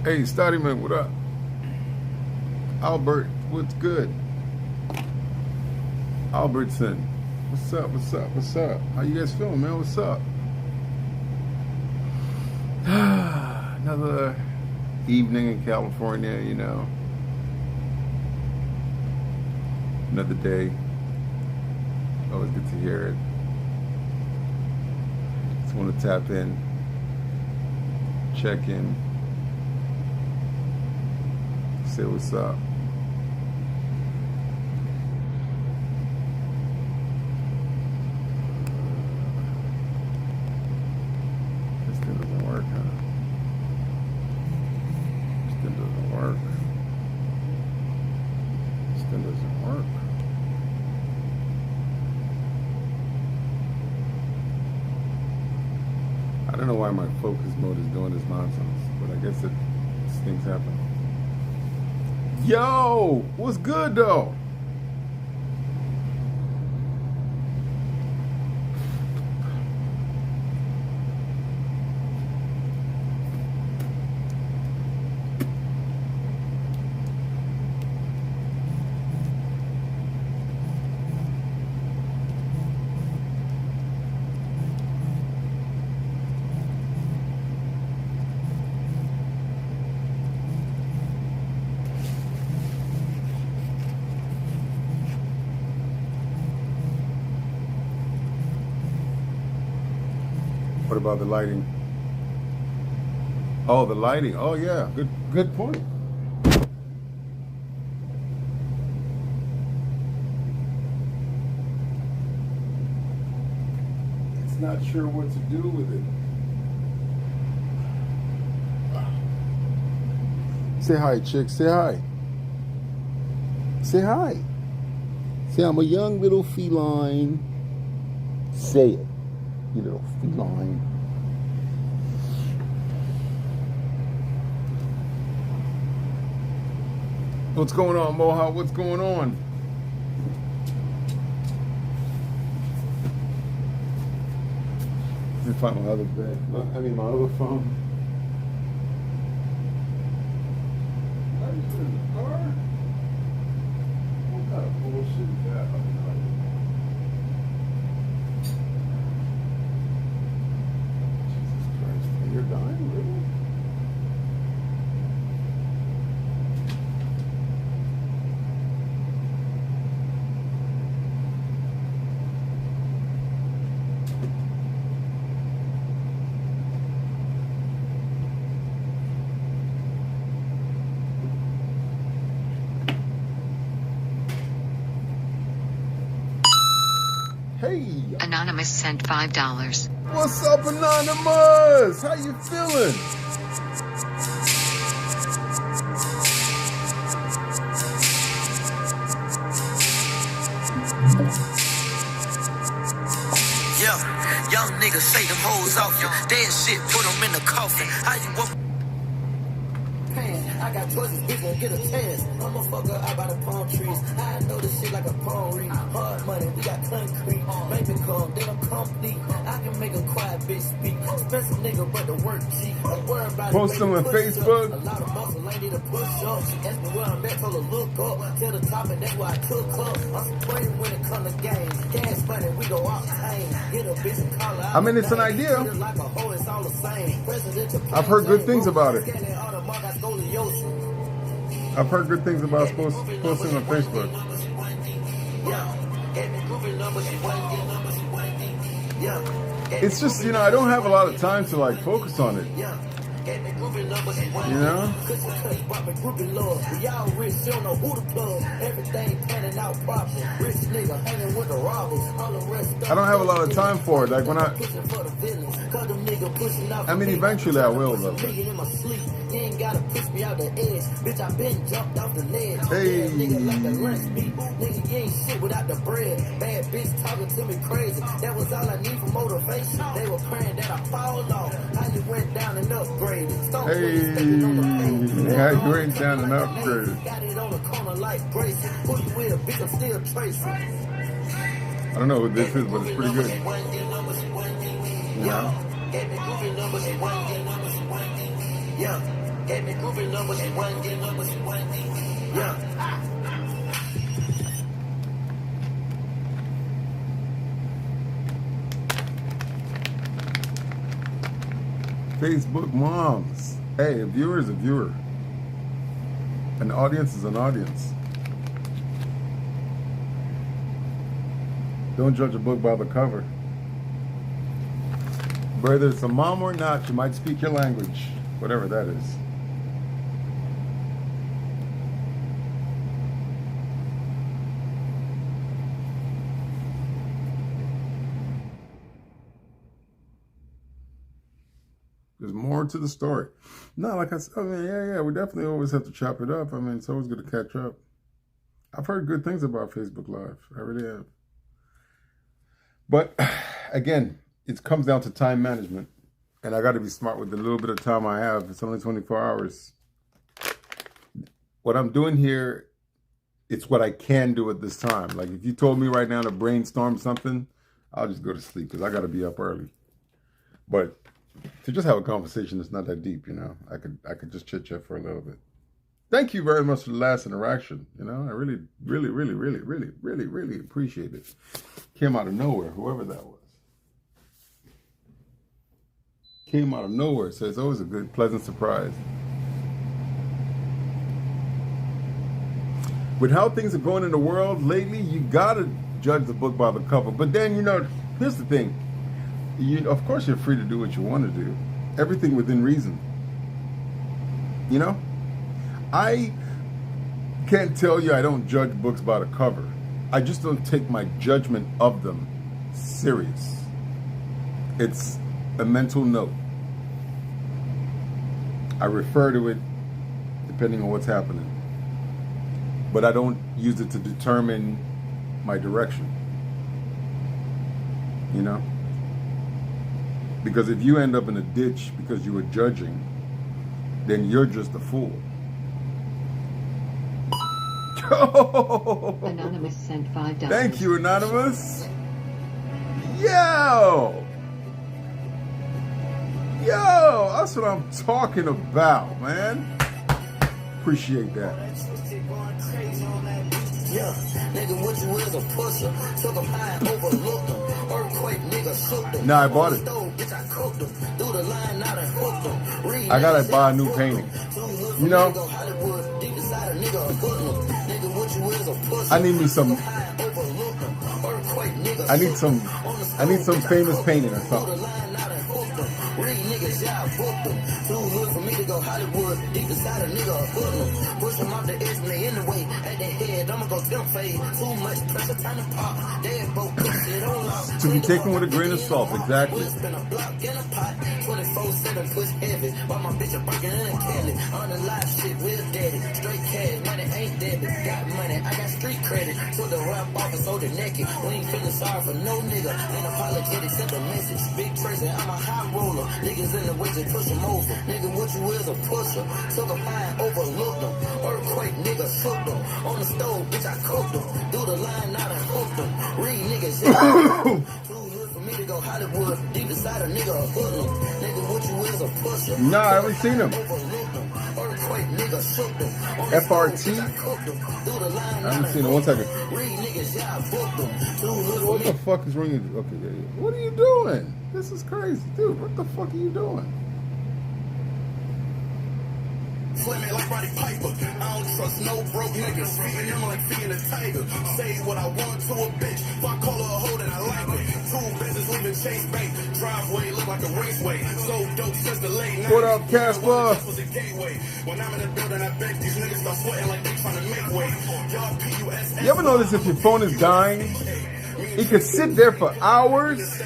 Hey, Stoddyman, what up? Albert, what's good? Albertson, what's up, what's up, what's up? How you guys feeling, man? What's up? Another evening in California, you know. Another day. Always good to hear it. Just want to tap in, check in, say what's up. This thing doesn't work, huh? This thing doesn't work. This thing doesn't work. I don't know why my focus mode is doing this nonsense, but I guess these things happen. Yo, what's good though? What about the lighting? Oh, the lighting. Oh yeah, good point. It's not sure what to do with it. Say hi, chick. Say hi. Say hi. Say I'm a young little feline. Say it. You little feline. What's going on, Mohawk? What's going on? Let me find my other bag. My other phone. Are you in the car? What kind of bullshit is that? You're dying, really? Hey! Anonymous sent $5. What's up, Anonymous? How you feeling? Yeah, young niggas say them hoes off you. Dead shit, put them in the coffin. How you walk? I got choices, bitch gon' get a chance. I'ma fuck her out by the palm trees. I know this shit like a palm read. Hard money, we got concrete. Make me come, then I'm complete. I can make a quiet bitch speak. Expensive nigga, but the work cheap. Don't worry about Post them on Facebook. A lot of muscle, I need to push up. She asked me where I'm at, told her look up. Tell the top, and that's why I took her. I'm supreme when it comes to games. Gas money, we go octane. Get a bitch and call her out. I mean, it's an idea. Like a hoe, it's all the same. I've heard good things about it. I've heard good things about posting on Facebook. It's just, I don't have a lot of time to like focus on it. You know? I don't have a lot of time for it. Like when eventually I will though. You ain't gotta push me out the edge. Bitch, I been jumped off the ledge. Hey. Nigga like the lunch meat. Nigga, you ain't shit without the bread. Bad bitch talking to me crazy. That was all I need for motivation. They were praying that I fall off. How you went down and upgraded. Hey. How you went down and upgraded. Got it on the corner like Gracie. Who you with, bitch, I'm still tracing. I don't know what this is, but it's pretty good. Yeah. Gave me groovy numbers and one thing. Yeah. Gave me groovy numbers and one thing. Yeah. Facebook moms. Hey, a viewer is a viewer. An audience is an audience. Don't judge a book by the cover. Whether it's a mom or not, you might speak your language, whatever that is. There's more to the story. No, like I said, I mean, yeah, we definitely always have to chop it up. I mean, it's always good to catch up. I've heard good things about Facebook Live. I really have. But again, it comes down to time management. And I got to be smart with the little bit of time I have. It's only 24 hours. What I'm doing here, it's what I can do at this time. Like if you told me right now to brainstorm something, I'll just go to sleep because I got to be up early. But to just have a conversation that's not that deep, you know, I could just chit chat for a little bit. Thank you very much for the last interaction. You know, I really appreciate it. Came out of nowhere, whoever that was. Came out of nowhere, so it's always a good, pleasant surprise. With how things are going in the world lately, you gotta judge the book by the cover. But then, you know, here's the thing. Of course, you're free to do what you want to do. Everything within reason. You know? I can't tell you I don't judge books by the cover. I just don't take my judgment of them serious. It's a mental note. I refer to it depending on what's happening. But I don't use it to determine my direction. You know? Because if you end up in a ditch because you were judging, then you're just a fool. Anonymous sent $5. Thank you, Anonymous. Yo, that's what I'm talking about, man. Appreciate that. Yeah, nigga, what you is a pusher. Took a high and overlooked them. Earthquake, nigga, shook them. Nah, I bought it. Bitch, I cooked them. Through the line, out and hooked them. I gotta buy a new painting. You know, I need me some. I need some famous painting or something. Too hood for me to go Hollywood. Deep inside a nigga a hoodlum. Push them off the edge and they in the way. At the head, I'ma go temp fade. Too much pressure, time to pop. Dead both push it on lock. To be taken with a grain of salt, exactly. Spin a block in a pot. 24/7 push heavy. While my bitch a breaking in a Kelly. On the live shit, real daddy. Straight cash, money ain't debit. Got money, I got street credit. Took the rap off and sold it naked. We ain't feeling sorry for no nigga. Ain't apologetic, send a message. Big Tracy, I'm a high roller. Niggas in the way, just push them over. Nigga, what you is a pusher. Took a line, overlooked them. Earthquake, nigga, shook them. On the stove, bitch, I cooked them. Do the line, out and hooked them. Read niggas, yeah. Too hood for me to go Hollywood. Deep inside a nigga, a hoodlum. Nigga, what you is a pusher. No, I haven't seen him. Earthquake, nigga, shook them. FRT? I haven't seen him. 1 second. What the fuck is wrong with you? Okay, yeah. What are you doing? This is crazy. Dude, what the fuck are you doing? Flaming like Roddy Piper. I don't trust no broke niggas. Feeding them like feeding a tiger. Say what I want to a bitch. If I call her a hoe, then I like it. Two business leaving Chase Bank. Driveway look like a raceway. So dope since the late night. What up, Casper? This was a gateway. When I'm in the building, I bet these niggas start sweating like they trying to make way. Y'all PUS. You ever notice if your phone is dying, it could sit there for hours,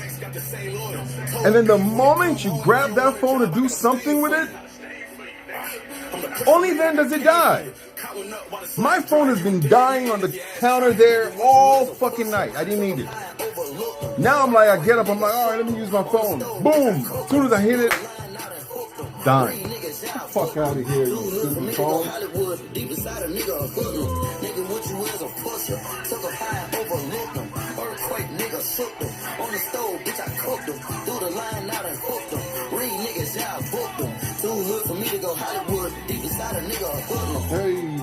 and then the moment you grab that phone to do something with it, only then does it die. My phone has been dying on the counter there all fucking night. I didn't need it. Now I'm like, I get up, I'm like, all right, let me use my phone. Boom. As soon as I hit it, dying. Get the fuck out of here, you stupid phone. Deep inside a nigga, a hoodlum. Nigga, what you is a pusher. Took a high, overlooked them. Earthquake, nigga, shook them. On the stove, bitch, I cooked them. Through the line, out and hooked them. Hey.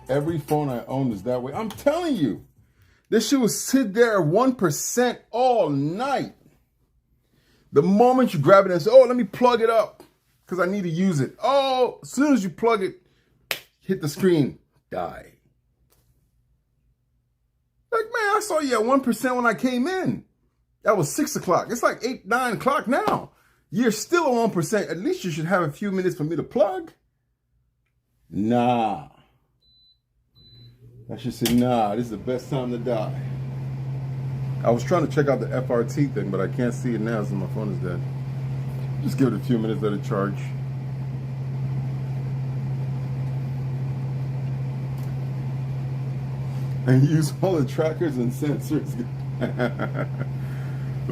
Every phone I own is that way. I'm telling you, this shit will sit there at 1% all night. The moment you grab it and say, oh, let me plug it up because I need to use it. Oh, as soon as you plug it, hit the screen, die. Like, man, I saw you at 1% when I came in. That was 6 o'clock. It's like 8, 9 o'clock now. You're still at 1%. At least you should have a few minutes for me to plug. Nah. I should say, nah, this is the best time to die. I was trying to check out the FRT thing, but I can't see it now since my phone is dead. Just give it a few minutes, let it charge. And use all the trackers and sensors.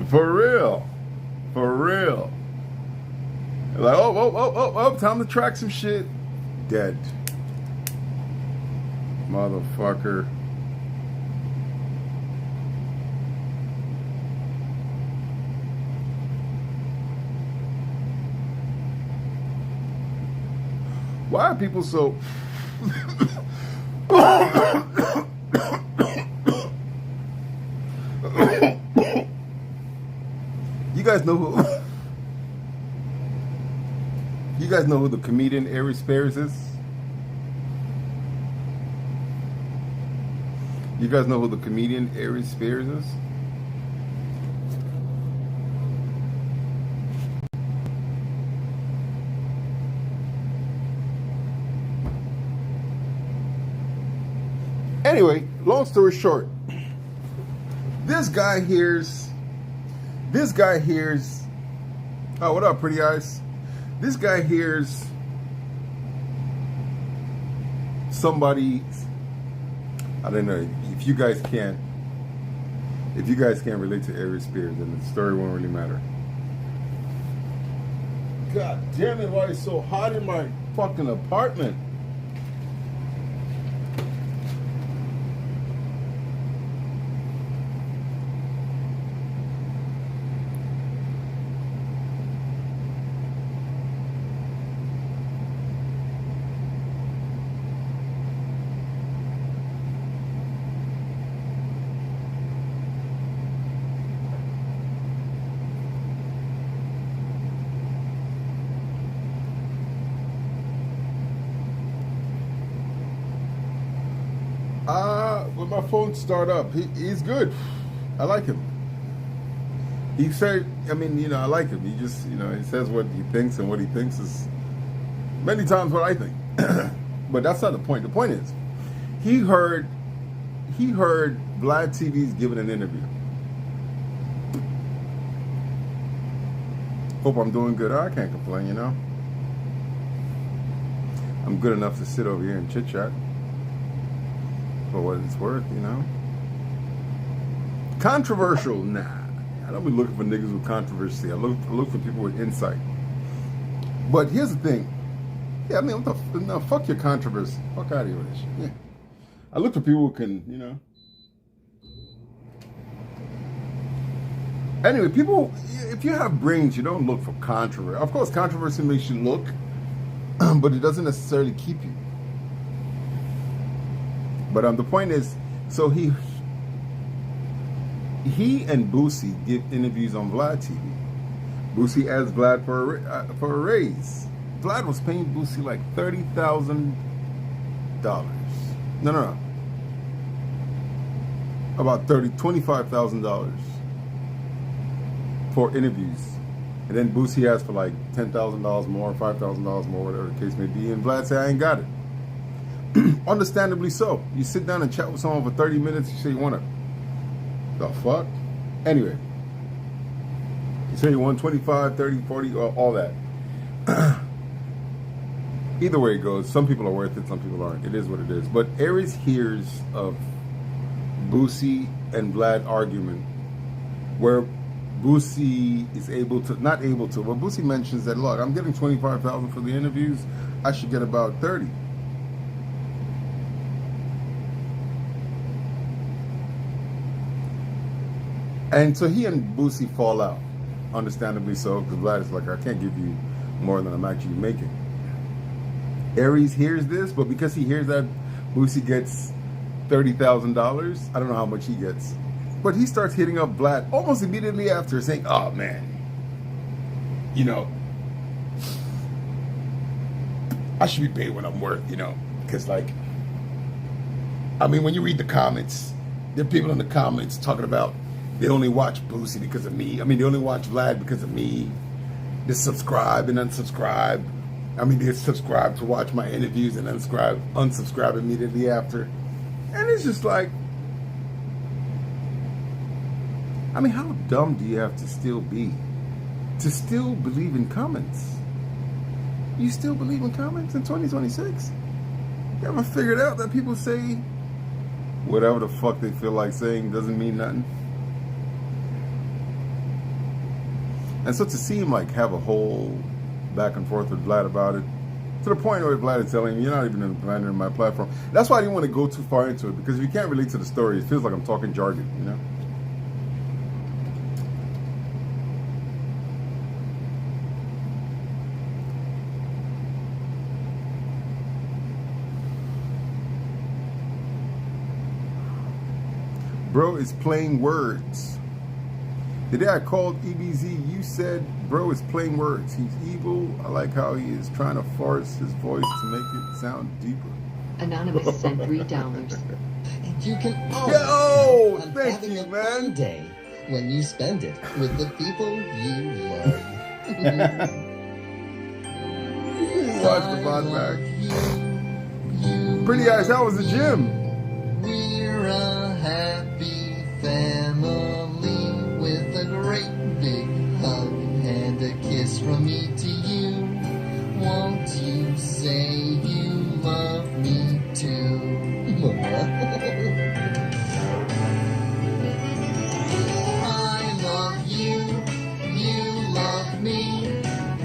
For real. For real. Like, oh, time to track some shit. Dead. Motherfucker. Why are people so... You guys know who... You guys know who the comedian Aries Spears is? You guys know who the comedian Aries Spears is? Anyway, long story short, this guy hears, oh, what up, pretty eyes? This guy hears somebody, I don't know, if you guys can't relate to Aries Spears, then the story won't really matter. God damn it, why it's so hot in my fucking apartment? When my phone start up, he's good. I like him. He said, I mean, you know, I like him. He just, you know, he says what he thinks, and what he thinks is many times what I think. But that's not the point. The point is, he heard Vlad TV's giving an interview. Hope I'm doing good. I can't complain, you know. I'm good enough to sit over here and chit chat. For what it's worth, you know. Controversial? Nah. I don't be looking for niggas with controversy. I look for people with insight. But here's the thing. Yeah, I mean, no, fuck your controversy. Fuck out of here with this shit. Yeah. I look for people who can, you know. Anyway, people, if you have brains, you don't look for controversy. Of course, controversy makes you look, but it doesn't necessarily keep you. But the point is, so he and Boosie give interviews on Vlad TV. Boosie asks Vlad for a raise. Vlad was paying Boosie like $30,000. No. About $25,000 for interviews. And then Boosie asked for like $10,000 more, $5,000 more, whatever the case may be. And Vlad said, I ain't got it. Understandably so. You sit down and chat with someone for 30 minutes, you say you want to. The fuck? Anyway. You say you want 25, 30, 40, all that. Either way it goes, some people are worth it, some people aren't. It is what it is. But Aries hears of Boosie and Vlad argument where Boosie is not able to, but Boosie mentions that, look, I'm getting $25,000 for the interviews, I should get about 30. And so he and Boosie fall out, understandably so, because Vlad is like, I can't give you more than I'm actually making. Aries hears this, but because he hears that Boosie gets $30,000, I don't know how much he gets, but he starts hitting up Vlad almost immediately after, saying, oh man, you know, I should be paid what I'm worth, you know, because like, I mean, when you read the comments, there are people in the comments talking about they only watch Boosie because of me. I mean, they only watch Vlad because of me. They subscribe and unsubscribe. I mean, they subscribe to watch my interviews and unsubscribe immediately after. And it's just like, I mean, how dumb do you have to still be to still believe in comments? You still believe in comments in 2026? You haven't figured out that people say whatever the fuck they feel like saying doesn't mean nothing? And so to see him like have a whole back and forth with Vlad about it, to the point where Vlad is telling him, you're not even in my platform. That's why I didn't want to go too far into it, because if you can't relate to the story, it feels like I'm talking jargon, you know? Bro is playing words. The day I called EBZ, you said bro is playing words. He's evil. I like how he is trying to force his voice to make it sound deeper. Anonymous sent $3. And you can Yo, always on thank having you, a man. fun day when you spend it with the people you love. Watch the bot back. Pretty Eyes, how was the gym? We're a happy family with a great big hug and a kiss from me to you. Won't you say you love me too? I love you, you love me.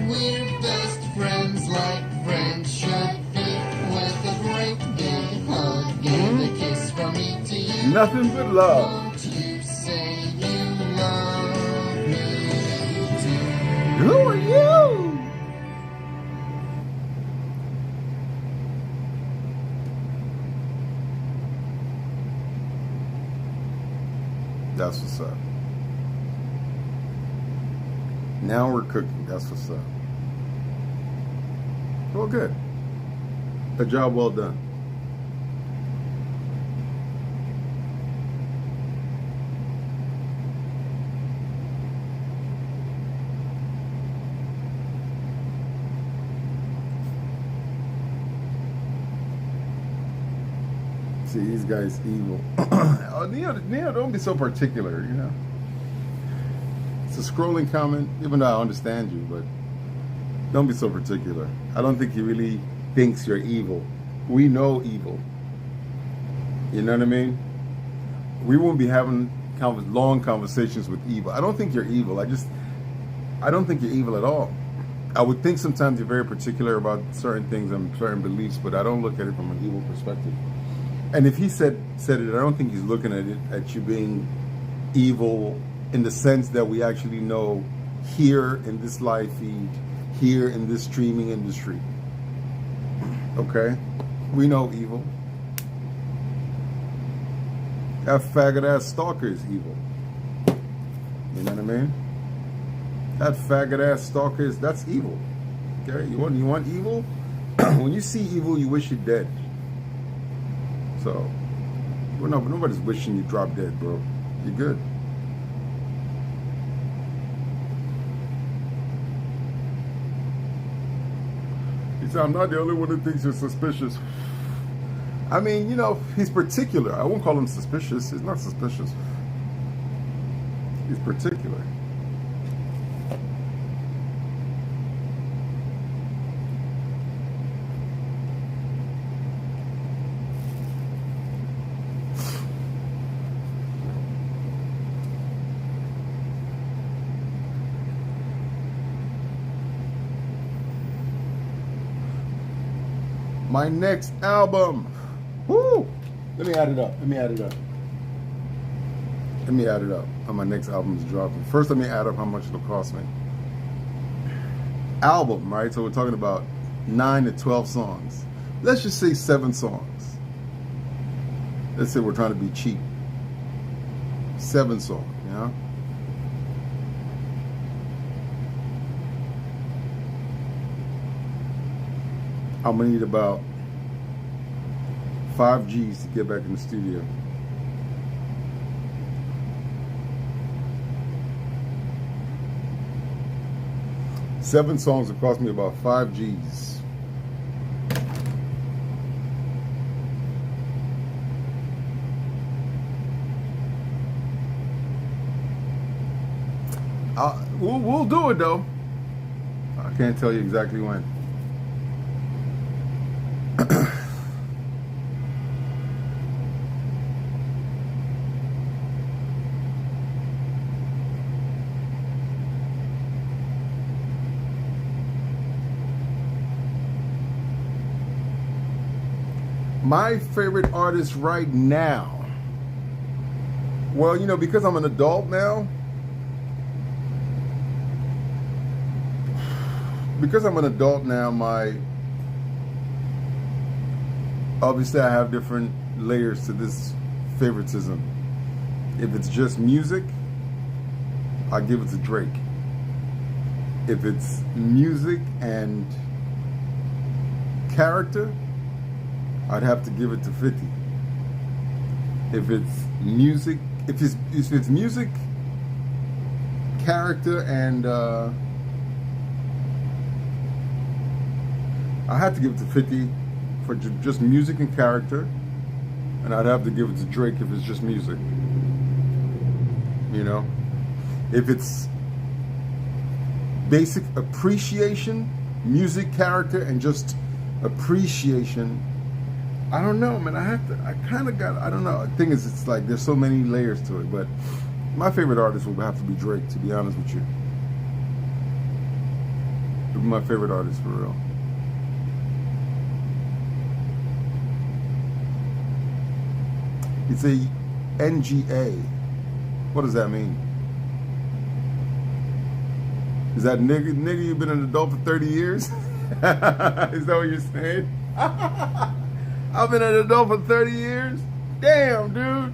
We're best friends like friends should be, with a great big hug and a kiss from me to you. Nothing but love. Won't you say you love me too? Who are you? That's what's up. Now we're cooking. That's what's up. Well, good. A job well done. See, these guys evil. Oh, Neo, don't be so particular, you know. It's a scrolling comment, even though I understand you, but don't be so particular. I don't think he really thinks you're evil. We know evil. You know what I mean? We won't be having long conversations with evil. I don't think you're evil. I don't think you're evil at all. I would think sometimes you're very particular about certain things and certain beliefs, but I don't look at it from an evil perspective. And if he said it, I don't think he's looking at it at you being evil in the sense that we actually know here in this live feed, here in this streaming industry. Okay? We know evil. That faggot ass stalker is evil. You know what I mean? That faggot ass stalker that's evil. Okay? You want evil? When you see evil, you wish you're dead. So, well, no, but nobody's wishing you drop dead, bro. You're good. He said, I'm not the only one who thinks you're suspicious. I mean, you know, he's particular. I won't call him suspicious. He's not suspicious. He's particular. My next album. Woo! Let me add it up. Let me add it up on my next album is dropping. First, let me add up how much it'll cost me. Album, right? So we're talking about 9 to 12 songs. Let's just say 7 songs. Let's say we're trying to be cheap. 7 songs, you know? I'm gonna need about 5 G's to get back in the studio. Seven songs will cost me about 5 G's. We'll do it though. I can't tell you exactly when. My favorite artist right now. Well, you know, because I'm an adult now. Obviously I have different layers to this favoritism. If it's just music, I give it to Drake. If it's music and character, I'd have to give it to 50. If it's music, if it's music, character, and I had to give it to 50 for just music and character, and I'd have to give it to Drake if it's just music. You know, if it's basic appreciation, music, character, and just appreciation, I don't know, man. I don't know. The thing is, it's like there's so many layers to it, but my favorite artist will have to be Drake, to be honest with you. He'll be my favorite artist for real. It's a NGA. What does that mean? Is that nigga, you've been an adult for 30 years? Is that what you're saying? I've been an adult for 30 years? Damn, dude.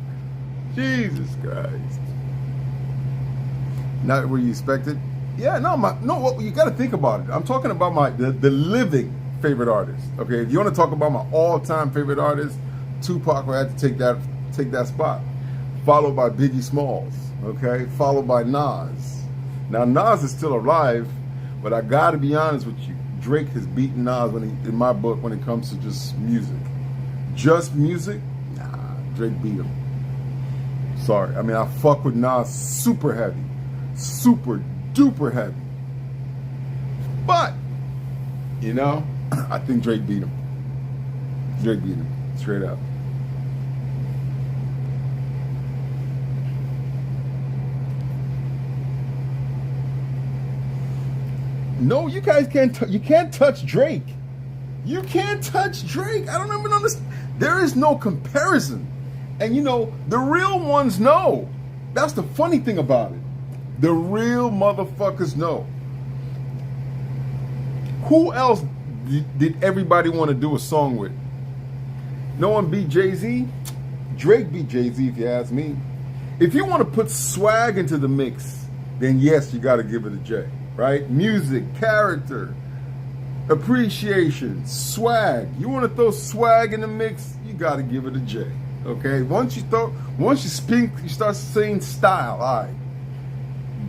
Jesus Christ. Not where you expected? Yeah, no, you got to think about it. I'm talking about the living favorite artist. Okay, if you want to talk about my all-time favorite artist, Tupac will have to take that spot. Followed by Biggie Smalls, okay? Followed by Nas. Now, Nas is still alive, but I got to be honest with you. Drake has beaten Nas in my book when it comes to just music. Just music? Nah, Drake beat him. Sorry. I mean, I fuck with Nas super heavy. Super duper heavy. But, you know, I think Drake beat him. Drake beat him. Straight up. No, you guys can't. You can't touch Drake. You can't touch Drake. I don't even understand. There is no comparison. And you know, the real ones know. That's the funny thing about it. The real motherfuckers know. Who else did everybody want to do a song with? No one beat Jay-Z? Drake beat Jay-Z, if you ask me. If you want to put swag into the mix, then yes, you got to give it a Jay. Right? Music, character, appreciation, swag. You want to throw swag in the mix, you got to give it a J. Okay? Once you start saying style, all right,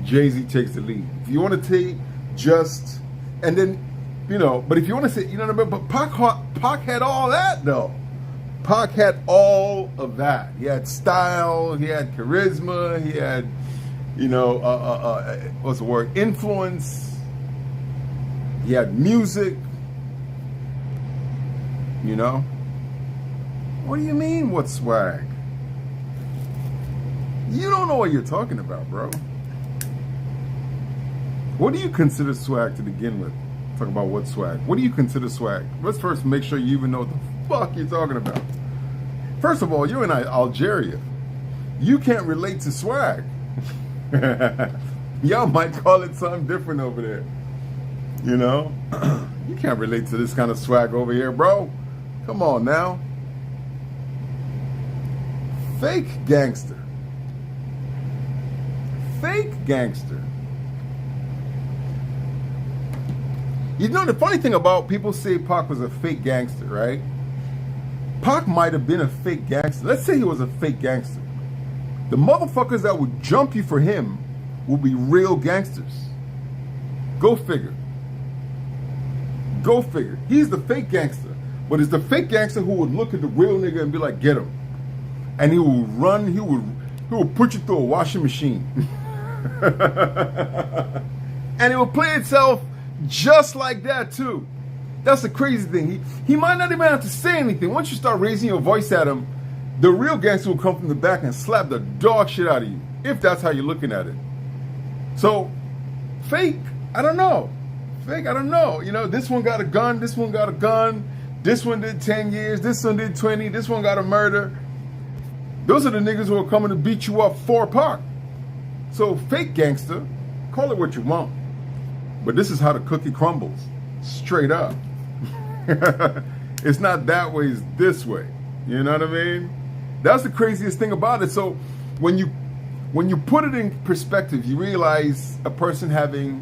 Jay-Z takes the lead. If you want to take just, and then, you know, but if you want to say, you know what I mean? But Pac had all that, though. Pac had all of that. He had style, he had charisma, he had, you know, what's the word? Influence. He had music. You know? What do you mean, what swag? You don't know what you're talking about, bro. What do you consider swag to begin with? Talk about what swag. What do you consider swag? Let's first make sure you even know what the fuck you're talking about. First of all, you're in Algeria. You can't relate to swag. Y'all might call it something different over there. You know? You can't relate to this kind of swag over here, bro. Come on now. Fake gangster. Fake gangster. You know, the funny thing about people say Pac was a fake gangster, right? Pac might have been a fake gangster. Let's say he was a fake gangster. The motherfuckers that would jump you for him will be real gangsters. Go figure. Go figure. He's the fake gangster. But it's the fake gangster who would look at the real nigga and be like, get him. And he will run, he will put you through a washing machine. And it will play itself just like that too. That's the crazy thing. He might not even have to say anything. Once you start raising your voice at him, the real gangster will come from the back and slap the dog shit out of you, if that's how you're looking at it. So, fake, I don't know. Fake, I don't know. You know, this one got a gun, this one got a gun, this one did 10 years, this one did 20, this one got a murder. Those are the niggas who are coming to beat you up for Pac. So, fake gangster, call it what you want. But this is how the cookie crumbles. Straight up. It's not that way, it's this way. You know what I mean? That's the craziest thing about it. So when you put it in perspective, you realize a person having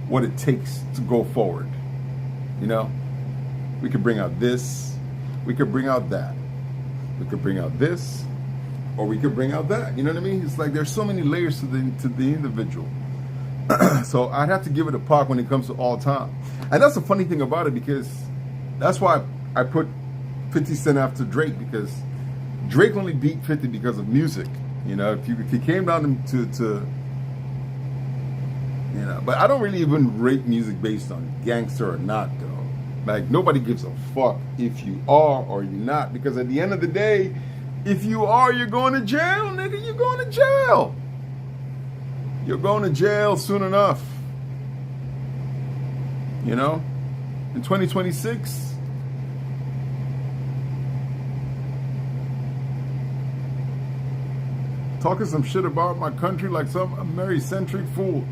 what it takes to go forward. You know? We could bring out this, we could bring out that. We could bring out this, or we could bring out that. You know what I mean? It's like there's so many layers to the individual. So I'd have to give it a Pac when it comes to all time. And that's the funny thing about it, because that's why I put 50 Cent after Drake, because Drake only beat 50 because of music. You know, if he came down to you know, but I don't really even rate music based on gangster or not, though. Like, nobody gives a fuck if you are or you're not, because at the end of the day, if you are, you're going to jail, nigga. You're going to jail. You're going to jail soon enough. You know? In 2026. Talking some shit about my country like some Americentric fool.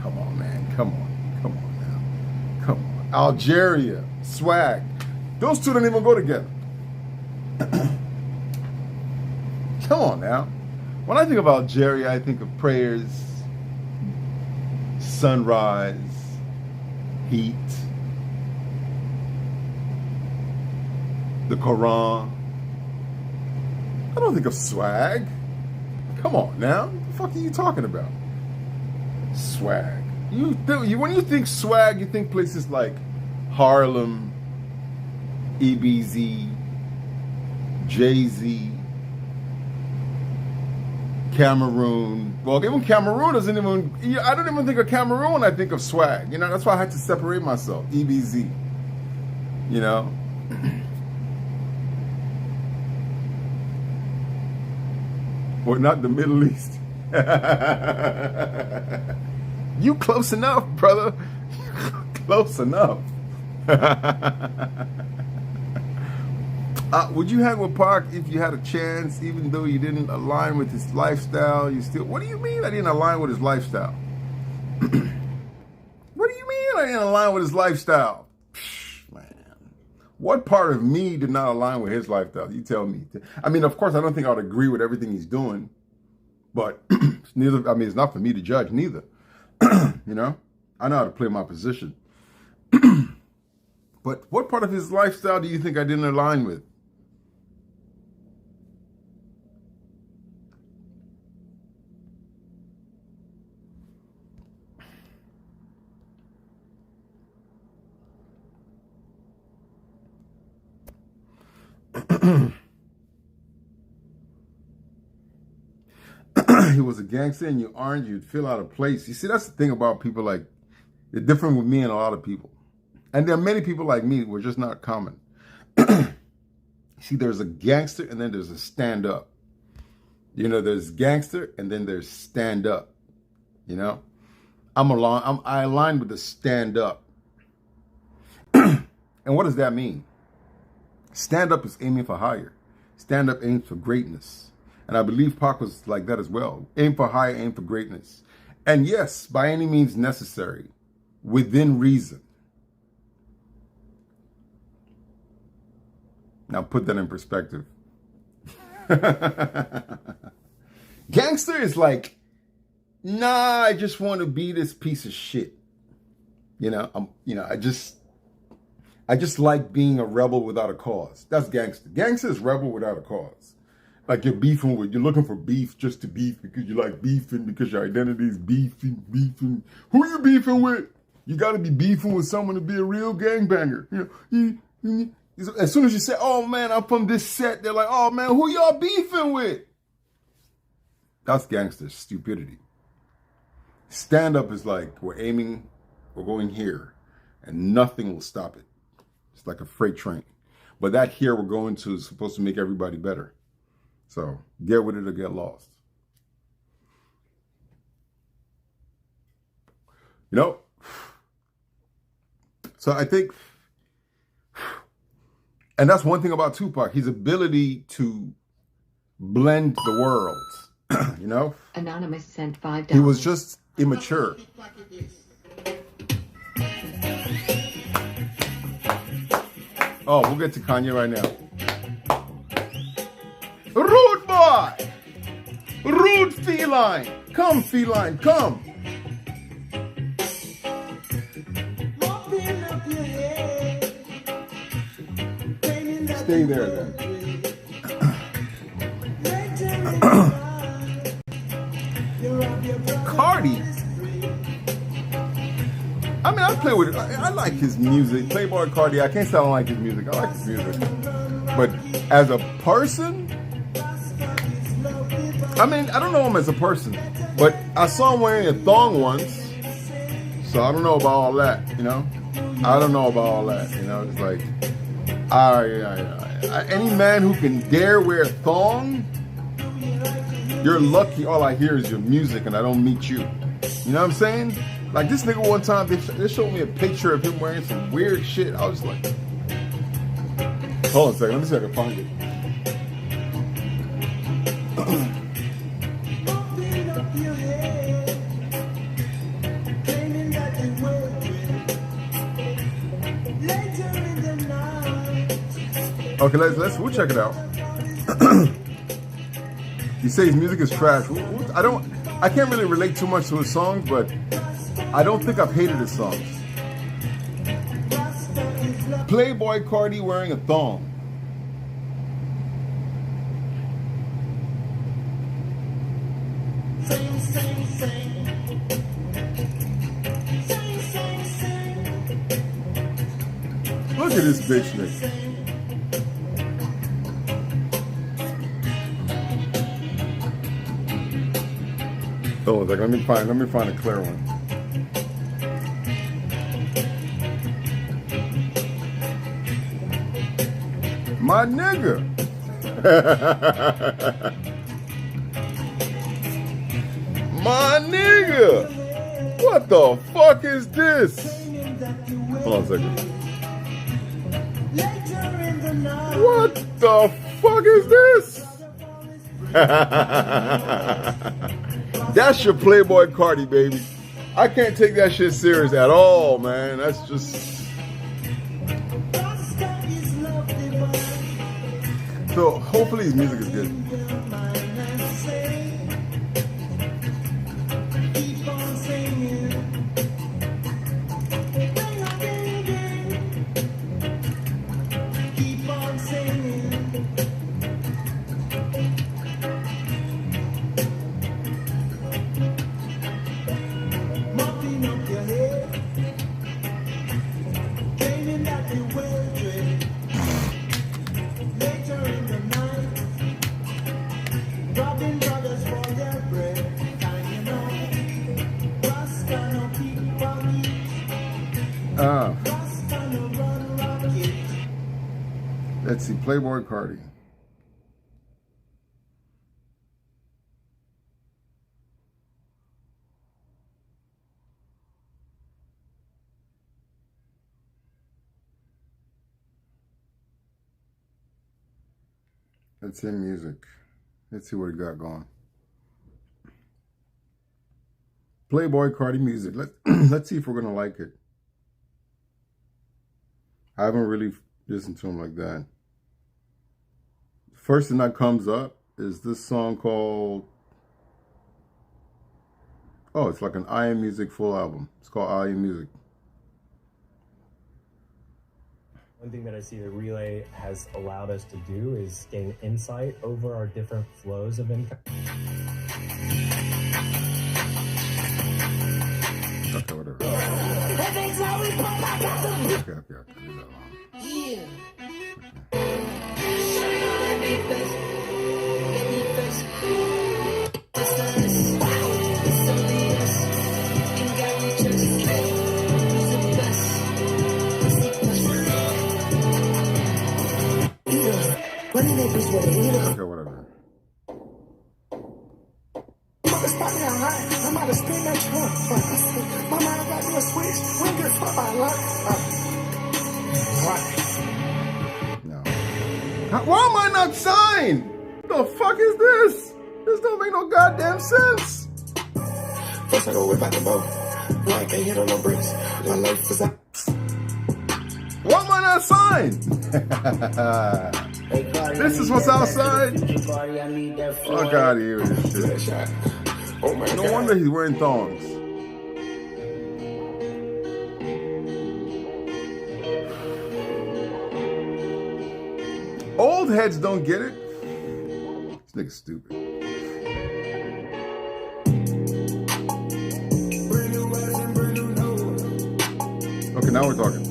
Come on, man. Come on. Come on now. Come on. Algeria. Swag. Those two don't even go together. Come on now. When I think of Algeria, I think of prayers, sunrise, heat, the Quran. I don't think of swag. Come on now. What the fuck are you talking about? Swag. When you think swag, you think places like Harlem, EBZ, Jay-Z, Cameroon. Well, even Cameroon doesn't even, I don't even think of Cameroon when I think of swag. You know, that's why I had to separate myself. EBZ. You know? Or not the Middle East. You close enough, brother. Close enough. Would you hang with Pac if you had a chance, even though you didn't align with his lifestyle? You still? What do you mean I didn't align with his lifestyle? What do you mean I didn't align with his lifestyle? Man, what part of me did not align with his lifestyle? You tell me. I mean, of course, I don't think I would agree with everything he's doing, but neither. I mean, it's not for me to judge. Neither. You know, I know how to play my position. But what part of his lifestyle do you think I didn't align with? He was a gangster and you aren't, you'd feel out of place. You see, that's the thing about people, like, they're different with me and a lot of people. And there are many people like me who are just not common. See, there's a gangster and then there's a stand-up. You know, there's gangster and then there's stand-up. You know? I align with the stand-up. And what does that mean? Stand-up is aiming for higher. Stand-up aims for greatness. And I believe Pac was like that as well. Aim for high, aim for greatness. And yes, by any means necessary, within reason. Now put that in perspective. Gangster is like, nah, I just want to be this piece of shit. I just like being a rebel without a cause. That's gangster. Gangster is rebel without a cause. Like you're looking for beef just to beef because you like beefing, because your identity is beefing. Who you beefing with? You got to be beefing with someone to be a real gangbanger. As soon as you say, oh man, I'm from this set, they're like, oh man, who y'all beefing with? That's gangster stupidity. Stand up is like, we're going here, and nothing will stop it. It's like a freight train. But that here we're going to is supposed to make everybody better. So get with it or get lost. So I think, and that's one thing about Tupac, his ability to blend the worlds, Anonymous sent $5. He was just immature. Oh, we'll get to Kanye right now. Rude boy! Rude feline! Come, feline, come! Stay there then. Cardi. I mean, I play with it. I like his music. Playboy Cardi, I can't say I don't like his music. I like his music. But as a person, I mean, I don't know him as a person. But I saw him wearing a thong once. So I don't know about all that, I don't know about all that, It's like, any man who can dare wear a thong, you're lucky. All I hear is your music and I don't meet you. You know what I'm saying? Like this nigga one time, they showed me a picture of him wearing some weird shit. I was like, hold on a second, let me see if I can find it. Okay, we'll check it out. You say his music is trash. I can't really relate too much to his songs, but I don't think I've hated his songs. Playboy Cardi wearing a thong. Look at this bitch nigga. Oh, like, let me find a clear one. My nigga. My nigga. What the fuck is this? Hold on a second. What the fuck is this? That's your Playboy Cardi, baby. I can't take that shit serious at all, man. That's just... So, hopefully his music is good. Let's see, Playboy Cardi. That's in music. Let's see what he got going. Playboy Cardi music. Let's see if we're gonna like it. I haven't really listened to him like that. First thing that comes up is this song called, oh, it's like an IM Music full album. It's called IM Music. One thing that I see that Relay has allowed us to do is gain insight over our different flows of income. Okay, whatever. Okay. Leave that alone. Okay, whatever. I'm about to spin that trunk. My mind got to a switch. When get fucked by luck. No. Why am I not signed? The fuck is this? This don't make no goddamn sense. First I go whip out the bow. No, I can't hit on no bricks. My life is a... Why am I not signed? This is what's outside? Fuck out of here with this shit. Oh my No God. wonder he's wearing thongs. Old heads don't get it. This nigga's stupid. Okay, now we're talking.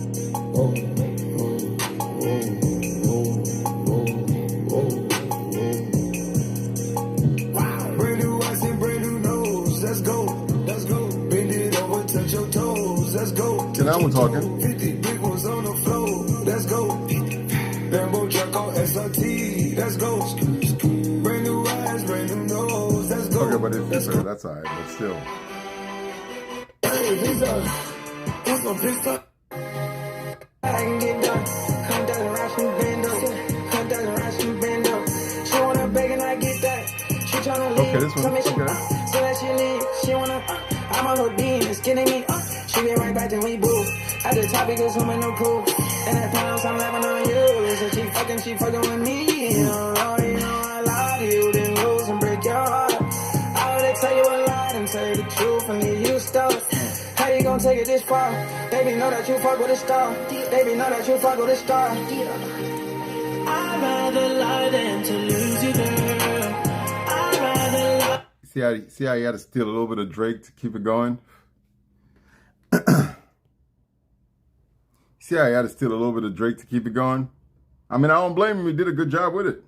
Brand new eyes and brand new nose. Let's go. Let's go. Bend it over, touch your toes. Let's go. Okay, now we're talking. 50 big ones on the floor. Let's go. Lambo truck on SRT. Let's go. Brand new eyes, brand new nose. Let's go. Okay, but it's that's alright, but still. Hey, these are some pissed up. I can get done. Come down and rush and bend up. Come down and rush and bend up. She wanna beg and I get that. She tryna leave. Okay, this one, Tell me she, okay. so that she leave. She wanna, I'm on her beam. It's getting me. She get right back to me, boo. At the top because I'm in no cool. And that pounds I'm laughing on you. So she fucking with me. You know I lie to you. Then lose and break your heart. I would tell you a lie and tell you the truth and leave you stuck. How you gonna take it this far? Baby, know that you fuck with a star. Baby, know that you fuck with a star. I'd rather lie than to lose you, girl. I'd rather lie. See how he had to steal a little bit of Drake to keep it going? See how he had to steal a little bit of Drake to keep it going? I mean, I don't blame him. He did a good job with it.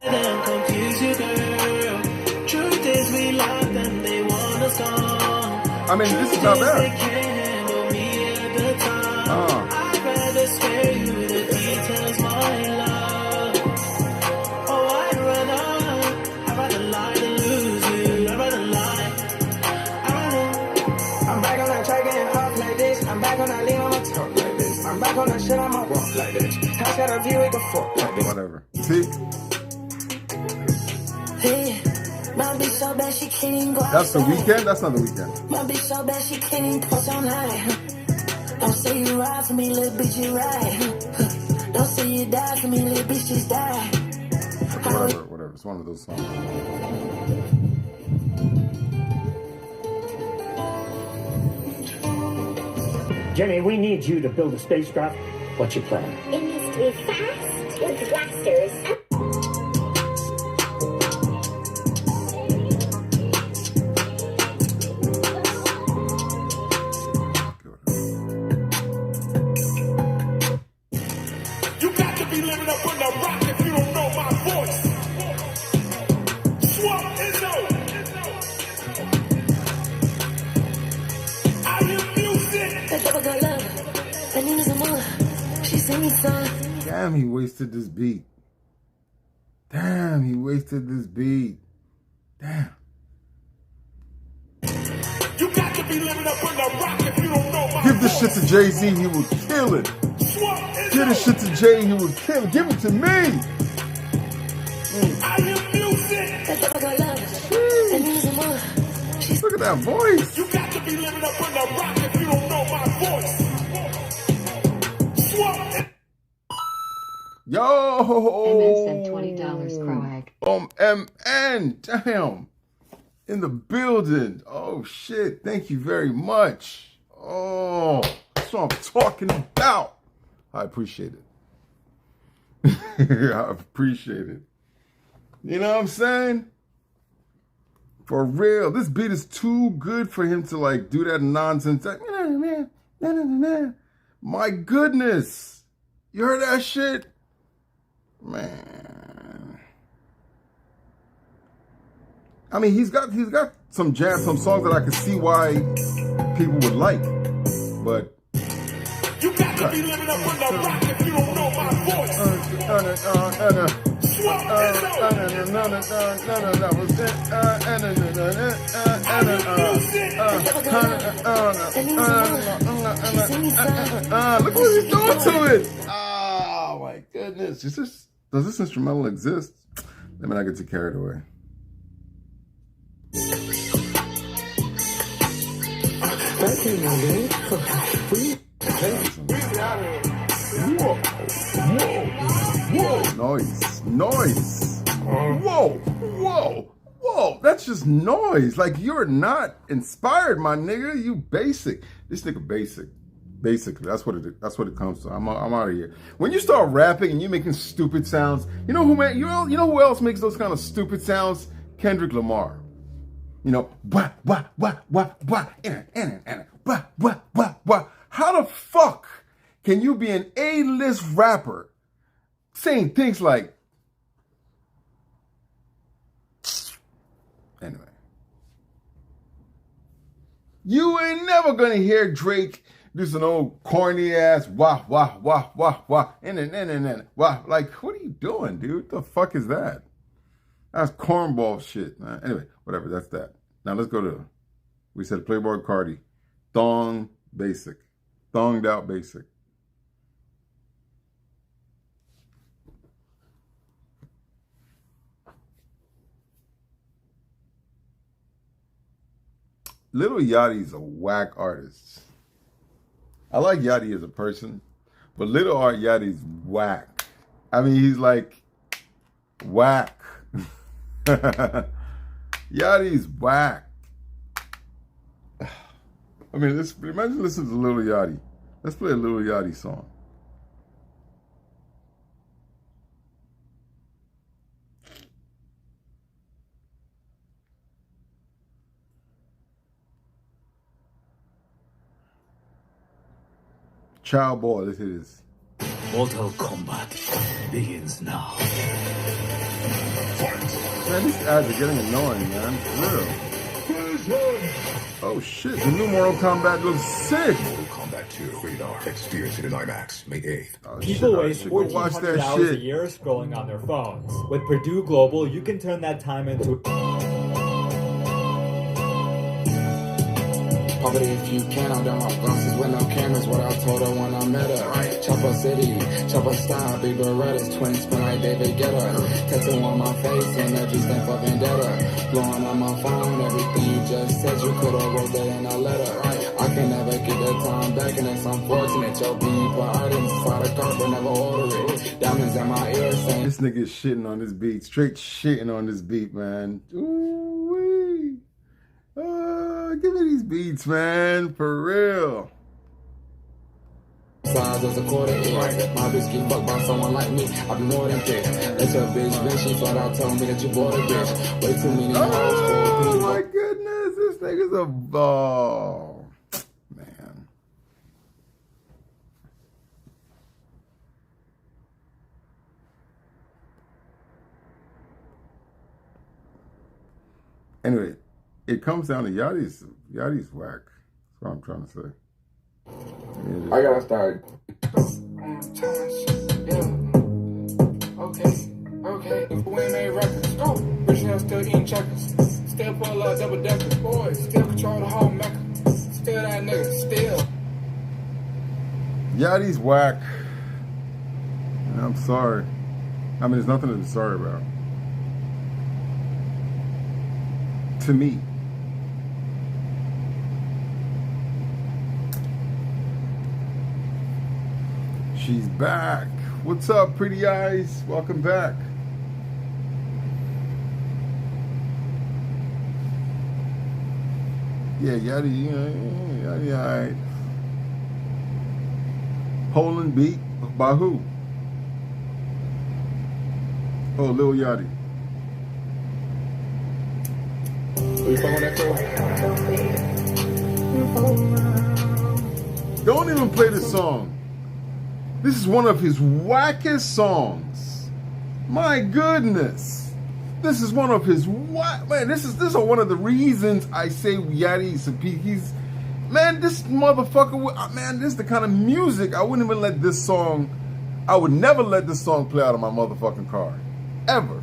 Them confuse you, girl. Truth is we love them, they want us gone. I mean, this is not They bad. can't handle me at the time. Oh. I'd rather spare you the details, my love. Oh, I'd rather lie than lose you. I'd rather lie. I'm back on that track and off like this. I'm back on that lean on my talk like this. I'm back on that shit, I'ma walk like this. House got a view, we can fuck like this. Whatever. See? Hey, my bitch so bad she can't even go That's the outside. weekend? That's not the weekend. My bitch so bad she can't even post online. Don't say you ride for me, little bitch, you ride. Don't say you die for me, little bitch, just die. Whatever. It's one of those songs. Jenny, we need you to build a spacecraft. What's your plan? It needs to be fast with blasters. You got to be living up on the rock if you don't know my voice. Swamp Izzo. I hear music. That double got love. That Nina's a mother. She sing me song. Damn, he wasted this beat. Damn, he wasted this beat. Damn. You got to be living up on the rock if you don't know my Give this shit voice. to Jay-Z, he would kill it. Swamp Izzo. Give this shit to Jay, he would kill it. Give it to me. I hear music. Look at that voice. You got to be living up in the rock if you don't know my voice. Swap. Yo! MN sent $20, Craig. MN, damn. In the building. Oh, shit. Thank you very much. Oh, that's what I'm talking about. I appreciate it. I appreciate it. You know what I'm saying? For real. This beat is too good for him to, like, do that nonsense. Like, my goodness. You heard that shit? Man. I mean, he's got some jams, some songs that I can see why people would like. But you got to be living up on the rock if you don't know my voice. Look what he's doing to it. Oh my goodness. Does this instrumental exist? Let me not get too carried away. Noise. Whoa. That's just noise. Like, you're not inspired, my nigga. You basic. This nigga basic. Basically, that's what it comes to. I'm out of here. When you start rapping and you're making stupid sounds, you know who else makes those kind of stupid sounds? Kendrick Lamar. You know, wah. How the fuck can you be an A-list rapper saying things like, anyway, you ain't never gonna hear Drake do some old corny ass wah, and wah. Like, what are you doing, dude? What the fuck is that? That's cornball shit, man. Anyway, whatever, that's that. Now let's go to, we said Playboy Cardi. Thonged out basic. Lil Yachty's a whack artist. I like Yachty as a person, but Lil Yachty's whack. I mean, he's like whack. Yachty's whack. I mean, imagine listening to Lil Yachty. Let's play a Lil Yachty song. Child boy, this is. Mortal Kombat begins now. Man, these ads are getting annoying, man. For real. Oh shit, the new Mortal Kombat looks sick. Mortal Kombat 2 radar. Experience it in IMAX May 8th. Oh, People shit, waste 1,400 hours a year scrolling on their phones. With Purdue Global, you can turn that time into... Poverty if you can, I'm down my bosses with no cameras. What I told her when I met her. Chopper City, Chopper Style, Big Berettas, twins spin like David Guetta. Tattoo on my face, energy stand for vendetta. Blowing on my phone, everything you just said, you could've wrote that in a letter. I can never get that time back, and it's unfortunate. Your people out inside a car, but never order it. Diamonds in my ears saying, this nigga's shitting on this beat, straight shitting on this beat, man. Ooh-wee. Give me these beats, man, for real. Size as a quarter inch. My bitch get fucked by someone like me. I be more than thick. That's your bitch, bitch. She flat out told me that you bought a bitch. Way too many hoes for a Oh my goodness, this nigga's a ball, man. Anyway, it comes down to Yachty's whack. That's what I'm trying to say. I gotta start. Okay. We made records. Go. Rich now still eating checkers. Still pull up double deckers. Boys, still control the whole mecca. Still that nigga. Still. Yachty's whack. I'm sorry. I mean, there's nothing to be sorry about. to me. She's back. What's up, pretty eyes? Welcome back. Yeah, Yachty, yeah, all right. Poland beat by who? Oh, Lil Yachty. Don't even play the song. This is one of his wackest songs. My goodness. This is one of his man, this is one of the reasons I say Yachty's he's man, this motherfucker, man, this is the kind of music I wouldn't even let this song, I would never let this song play out of my motherfucking car. Ever.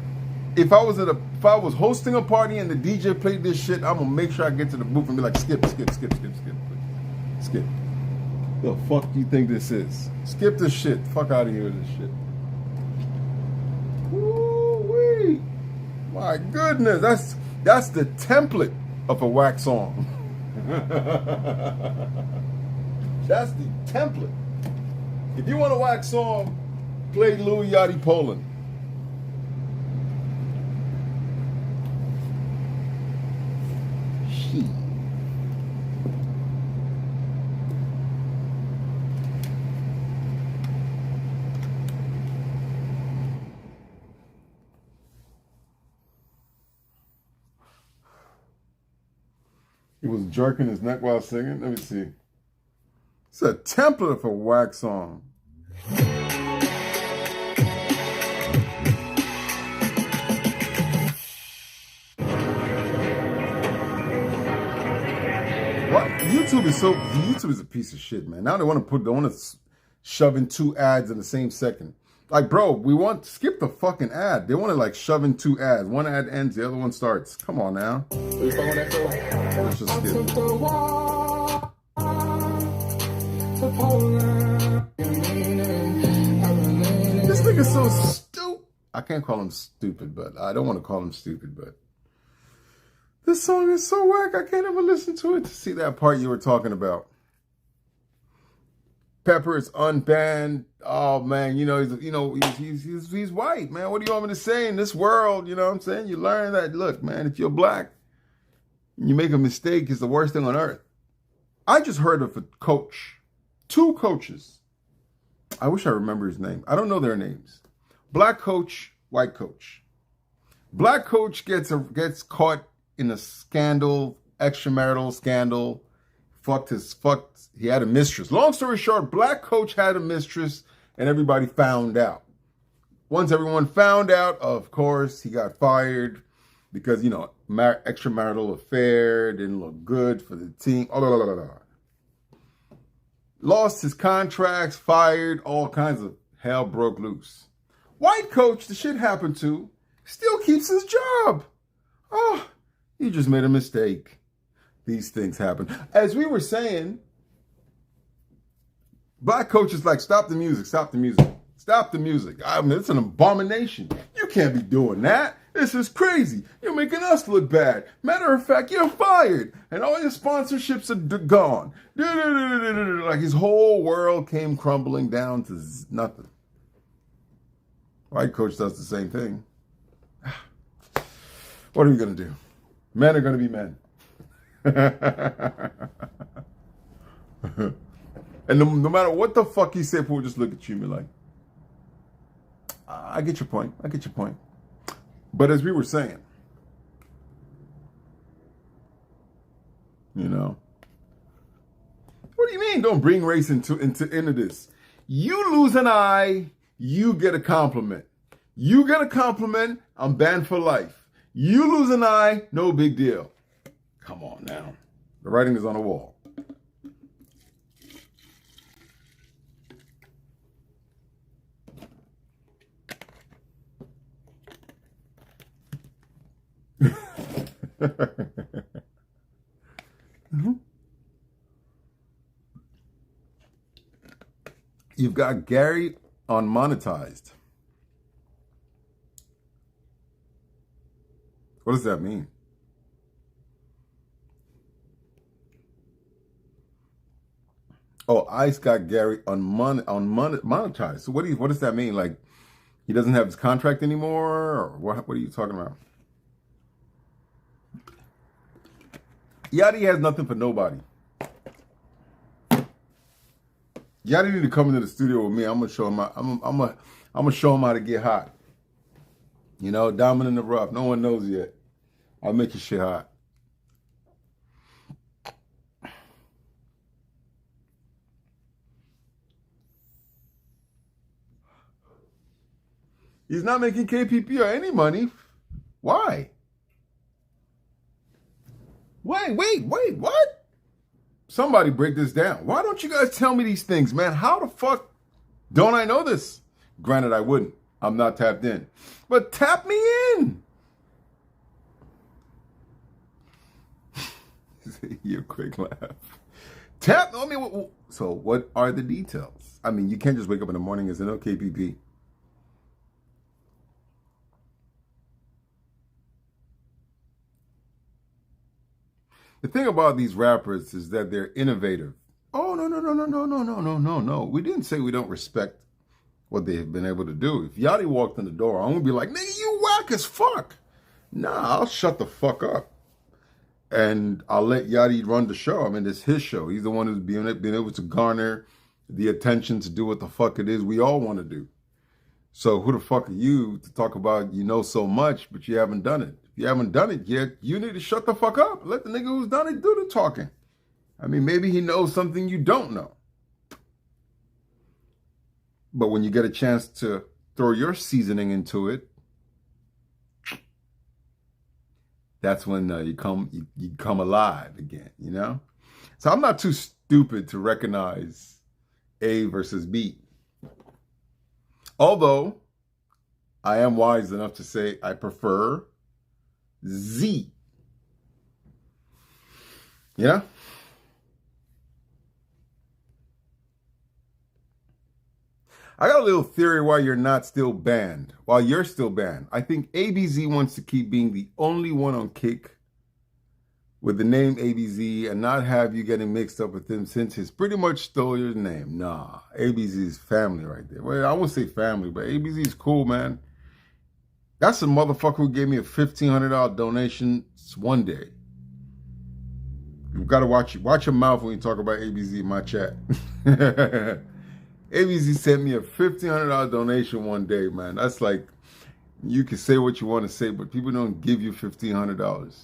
If I was hosting a party and the DJ played this shit, I'm gonna make sure I get to the booth and be like, skip, skip, skip, skip, skip, please. Skip. The fuck do you think this is? Skip this shit. Fuck out of here with this shit. Woo-wee. My goodness, that's the template of a whack song. That's the template. If you want a whack song, play Lil Yachty Poland. He was jerking his neck while singing. Let me see. It's a template of a whack song. What? YouTube is a piece of shit, man. Now they want to shove in 2 ads in the same second. Like, bro, skip the fucking ad. They want to like shove in 2 ads. One ad ends, the other one starts. Come on now. Let's just skip. This nigga's so stupid. I can't call him stupid, but I don't want to call him stupid, but this song is so whack. I can't even listen to it to see that part you were talking about. Pepper is unbanned. Oh man, he's white, man. What do you want me to say in this world? You know what I'm saying? You learn that, look, man, if you're black, you make a mistake, it's the worst thing on earth. I just heard of a coach, 2 coaches. I wish I remember his name. I don't know their names. Black coach, white coach. Black coach gets caught in a scandal, extramarital scandal. He had a mistress. Long story short, black coach had a mistress and everybody found out. Once everyone found out, of course, he got fired because, extramarital affair, didn't look good for the team. Lost his contracts, fired, all kinds of hell broke loose. White coach, the shit happened to, still keeps his job. Oh, he just made a mistake. These things happen. As we were saying, black coaches like, stop the music, stop the music, stop the music. I mean, it's an abomination. You can't be doing that. This is crazy. You're making us look bad. Matter of fact, you're fired. And all your sponsorships are gone. Like his whole world came crumbling down to nothing. White coach does the same thing. What are we going to do? Men are going to be men. And no matter what the fuck he said, people will just look at you and be like, I get your point. I get your point. But as we were saying, what do you mean don't bring race into this? You lose an eye, you get a compliment. You get a compliment, I'm banned for life. You lose an eye, no big deal. Come on now. The writing is on the wall. You've got Gary unmonetized. What does that mean? Oh, Ice got Gary monetized. So what does that mean? Like he doesn't have his contract anymore, or what are you talking about? Yachty has nothing for nobody. Yachty need to come into the studio with me. I'm gonna show him. I'm gonna show him how to get hot. You know, diamond in the rough. No one knows yet. I'll make your shit hot. He's not making KPP or any money. Why? Wait, what? Somebody break this down. Why don't you guys tell me these things, man? How the fuck don't I know this? Granted, I wouldn't. I'm not tapped in. But tap me in. Your quick laugh. So what are the details? I mean, you can't just wake up in the morning and say, no, KPP. The thing about these rappers is that they're innovative. Oh, no. We didn't say we don't respect what they've been able to do. If Yachty walked in the door, I'm going to be like, nigga, you whack as fuck. Nah, I'll shut the fuck up. And I'll let Yachty run the show. I mean, it's his show. He's the one who's been able to garner the attention to do what the fuck it is we all want to do. So who the fuck are you to talk about you know so much, but you haven't done it? If you haven't done it yet, you need to shut the fuck up. Let the nigga who's done it do the talking. I mean, maybe he knows something you don't know. But when you get a chance to throw your seasoning into it, that's when you come alive again, you know? So I'm not too stupid to recognize A versus B. Although, I am wise enough to say I prefer Z. Yeah? I got a little theory why you're not still banned. While you're still banned. I think ABZ wants to keep being the only one on Kick with the name ABZ and not have you getting mixed up with him since he's pretty much stole your name. Nah, ABZ is family right there. Well, I won't say family, but ABZ is cool, man. That's a motherfucker who gave me a $1,500 donation one day. You've got to watch your mouth when you talk about ABZ in my chat. ABZ sent me a $1,500 donation one day, man. That's like, you can say what you want to say, but people don't give you $1,500.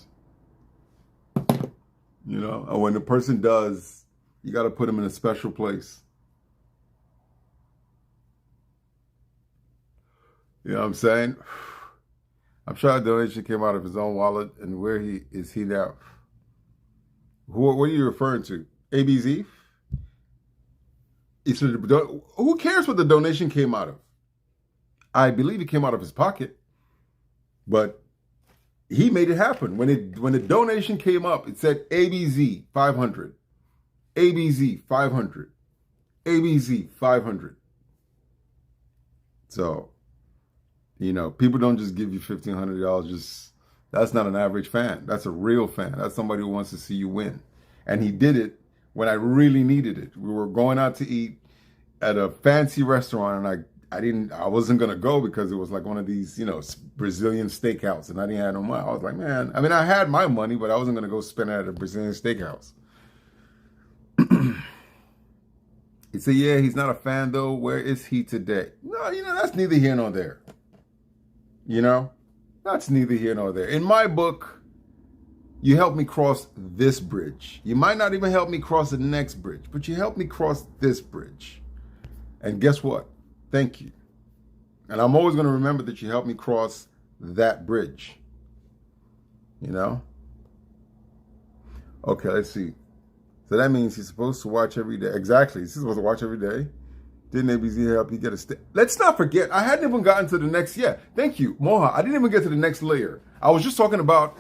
You know, and when the person does, you got to put them in a special place. You know what I'm saying? I'm sure that donation came out of his own wallet. And where is he now? What are you referring to? ABZ? Who cares what the donation came out of? I believe it came out of his pocket, but he made it happen. When the donation came up, it said ABZ 500, ABZ 500, ABZ 500. So, you know, people don't just give you $1,500. That's not an average fan. That's a real fan. That's somebody who wants to see you win. And he did it when I really needed it. We were going out to eat at a fancy restaurant, and I wasn't gonna go because it was like one of these, you know, Brazilian steakhouse, and I didn't have no money. I was like, man, I mean, I had my money, but I wasn't gonna go spend it at a Brazilian steakhouse. He said, yeah, he's not a fan though. Where is he today? No, you know, that's neither here nor there. You know, that's neither here nor there. In my book, you helped me cross this bridge. You might not even help me cross the next bridge, but you helped me cross this bridge. And guess what? Thank you. And I'm always going to remember that you helped me cross that bridge. You know? Okay, let's see. So that means he's supposed to watch every day. Exactly. He's supposed to watch every day. Didn't ABZ help you get a Let's not forget, I hadn't even gotten to the next, thank you, Moha. I didn't even get to the next layer. I was just talking about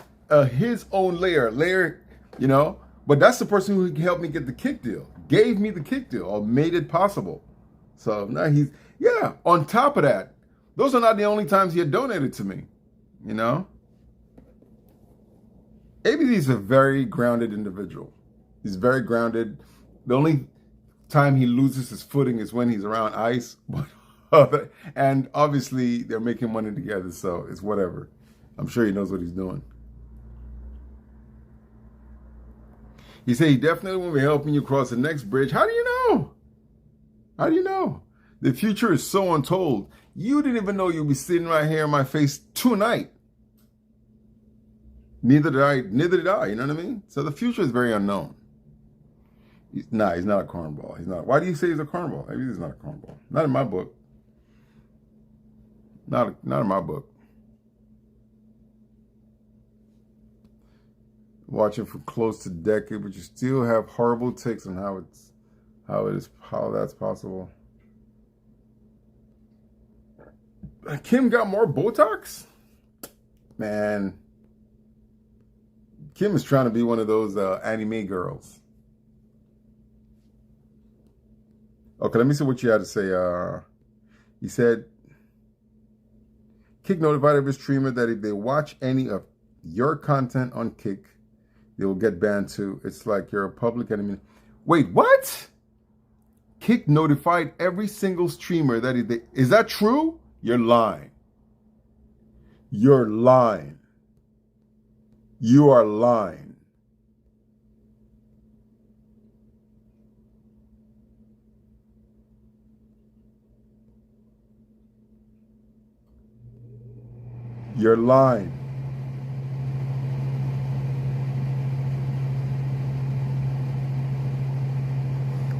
his own layer, you know? But that's the person who helped me get the Kick deal, gave me the Kick deal, or made it possible. So now on top of that, those are not the only times he had donated to me, you know? ABZ is a very grounded individual. He's very grounded. The only time he loses his footing is when he's around ice. And obviously they're making money together, so it's whatever. I'm sure he knows what he's doing. He said he definitely will be helping you cross the next bridge. How do you know? How do you know? The future is so untold. You didn't even know you'd be sitting right here in my face tonight. Neither did I, you know what I mean? So the future is very unknown. He's not a cornball. He's not. Why do you say he's a cornball? Maybe he's not a cornball. Not in my book. Not in my book. Watching for close to a decade, but you still have horrible takes on how that's possible. Kim got more Botox? Man. Kim is trying to be one of those anime girls. Okay, let me see what you had to say. He said, Kick notified every streamer that if they watch any of your content on Kick, they will get banned too. It's like you're a public enemy. Wait, what? Kick notified every single streamer that if they... Is that true? You're lying. You're lying. You are lying. You're lying.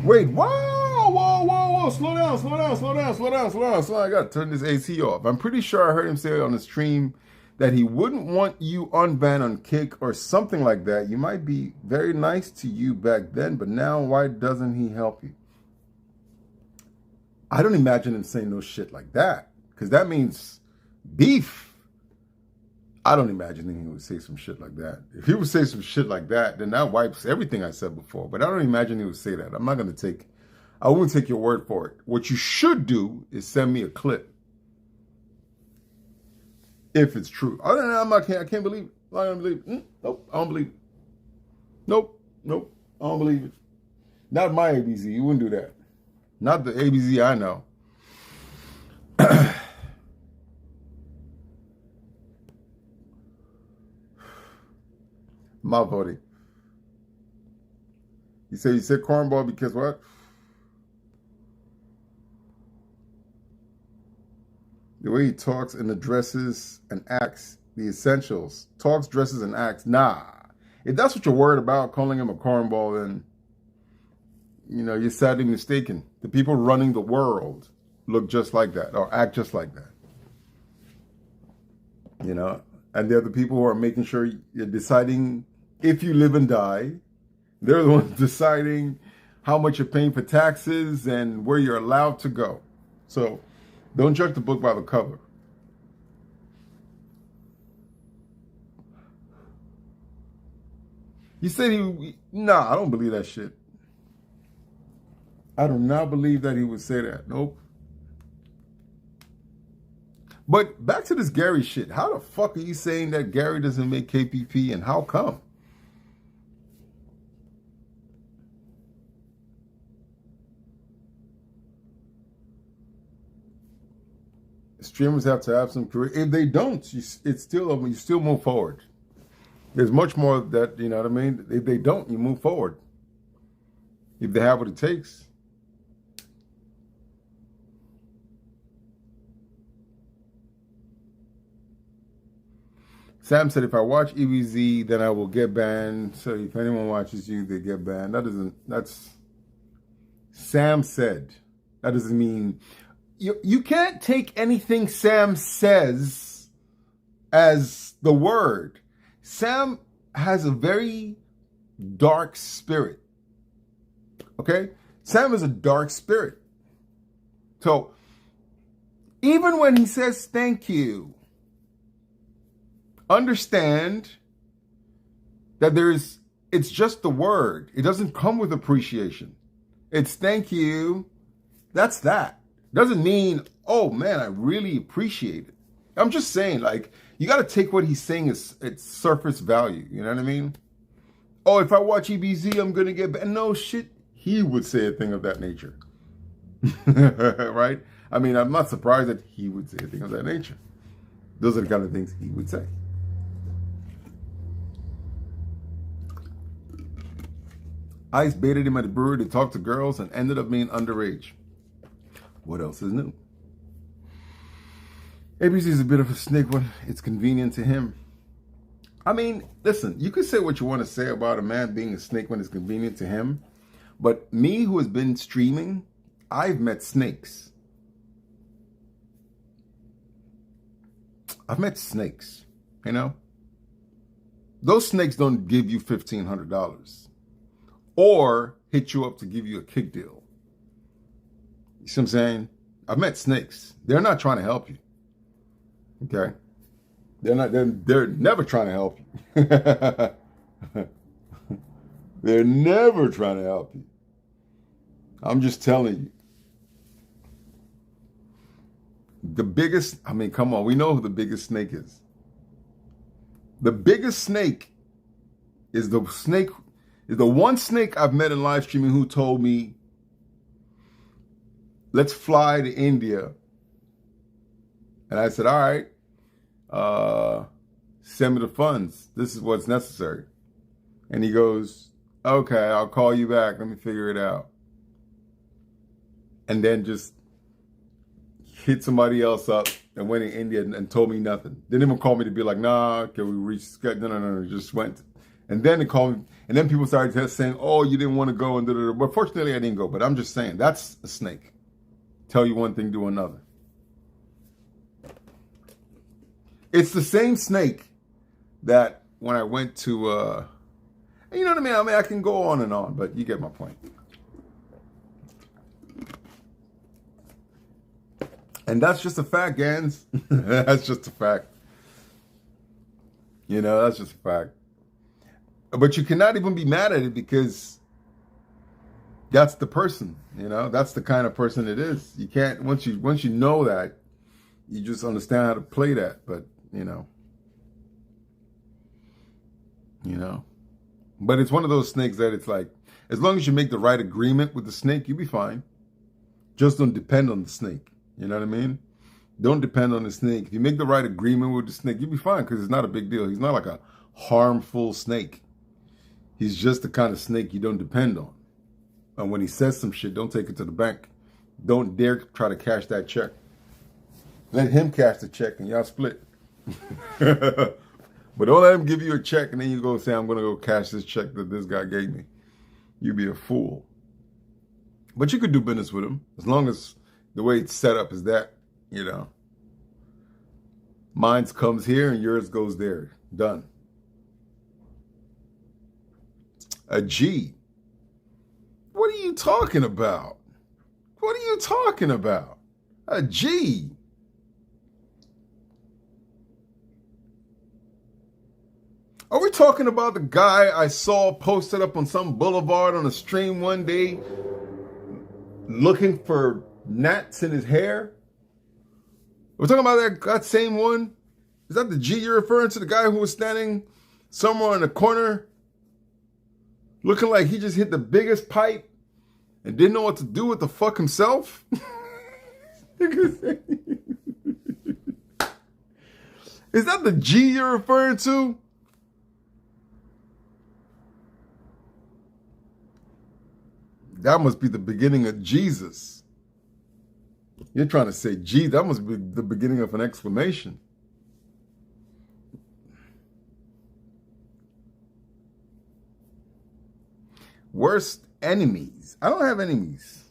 Wait, whoa, slow down. I gotta turn this AC off. I'm pretty sure I heard him say on the stream that he wouldn't want you unbanned on Kick or something like that. You might be very nice to you back then, but now why doesn't he help you? I don't imagine him saying no shit like that, because that means beef. I don't imagine he would say some shit like that. If he would say some shit like that, then that wipes everything I said before. But I don't imagine he would say that. I won't take your word for it. What you should do is send me a clip. If it's true. I can't believe it. I don't believe it. Nope, I don't believe it. Nope, I don't believe it. Not my ABZ. You wouldn't do that. Not the ABZ I know. My voting. You said cornball because what? The way he talks and addresses and acts, the essentials. Talks, dresses, and acts. Nah. If that's what you're worried about, calling him a cornball, then, you're sadly mistaken. The people running the world look just like that or act just like that. And they're the people who are making sure you're deciding if you live and die. They're the ones deciding how much you're paying for taxes and where you're allowed to go. So don't judge the book by the cover. You said nah, I don't believe that shit. I do not believe that he would say that. Nope. But back to this Gary shit. How the fuck are you saying that Gary doesn't make KPP and how come? Streamers have to have some career. If they don't, it's still you still move forward. There's much more that, you know what I mean? If they don't, you move forward. If they have what it takes. Sam said, if I watch EBZ, then I will get banned. So if anyone watches you, they get banned. That's Sam said. That doesn't mean, you can't take anything Sam says as the word. Sam has a very dark spirit. Okay? Sam is a dark spirit. So even when he says thank you, understand that it's just the word. It doesn't come with appreciation. It's thank you. That's that. Doesn't mean, oh man, I really appreciate it. I'm just saying, like, you got to take what he's saying as its surface value. You know what I mean? Oh, if I watch EBZ, I'm going to get banned. No shit. he would say a thing of that nature. Right? I mean, I'm not surprised that he would say a thing of that nature. Those are the kind of things he would say. Ice baited him at the brewery to talk to girls and ended up being underage. What else is new? ABC is a bit of a snake when it's convenient to him. I mean, listen, you could say what you want to say about a man being a snake when it's convenient to him, but me who has been streaming, I've met snakes. I've met snakes, you know? Those snakes don't give you $1,500 or hit you up to give you a kick deal. You see what I'm saying? I've met snakes. They're not trying to help you. Okay? They're never trying to help you. They're never trying to help you. I'm just telling you. The biggest, I mean, come on, we know who the biggest snake is. The biggest snake is the one snake I've met in live streaming who told me, let's fly to India. And I said, all right, send me the funds. This is what's necessary. And he goes, okay, I'll call you back. Let me figure it out. And then just hit somebody else up and went in India and told me nothing. Didn't even call me to be like, nah, can we reschedule? No, just went. And then they called me. And then people started saying, oh, you didn't want to go. And da-da-da. But fortunately, I didn't go. But I'm just saying, that's a snake. Tell you one thing, do another. It's the same snake that when I went to, you know what I mean? I mean, I can go on and on, but you get my point. And that's just a fact, Gans. That's just a fact. You know, that's just a fact. But you cannot even be mad at it because that's the person, you know? That's the kind of person it is. You can't, once you know that, you just understand how to play that. But, you know. But it's one of those snakes that it's like, as long as you make the right agreement with the snake, you'll be fine. Just don't depend on the snake. You know what I mean? Don't depend on the snake. If you make the right agreement with the snake, you'll be fine because it's not a big deal. He's not like a harmful snake. He's just the kind of snake you don't depend on. And when he says some shit, don't take it to the bank. Don't dare try to cash that check. Let him cash the check and y'all split. But don't let him give you a check and then you go say, I'm going to go cash this check that this guy gave me. You'd be a fool. But you could do business with him as long as the way it's set up is that, you know. Mine comes here and yours goes there. Done. A G. What are you talking about? What are you talking about? A G. Are we talking about the guy I saw posted up on some boulevard on a stream one day looking for gnats in his hair? We're talking about that same one? Is that the G you're referring to? The guy who was standing somewhere in the corner looking like he just hit the biggest pipe and didn't know what to do with the fuck himself? Is that the G you're referring to? That must be the beginning of Jesus. You're trying to say G, that must be the beginning of an exclamation. Worst enemies. I don't have enemies.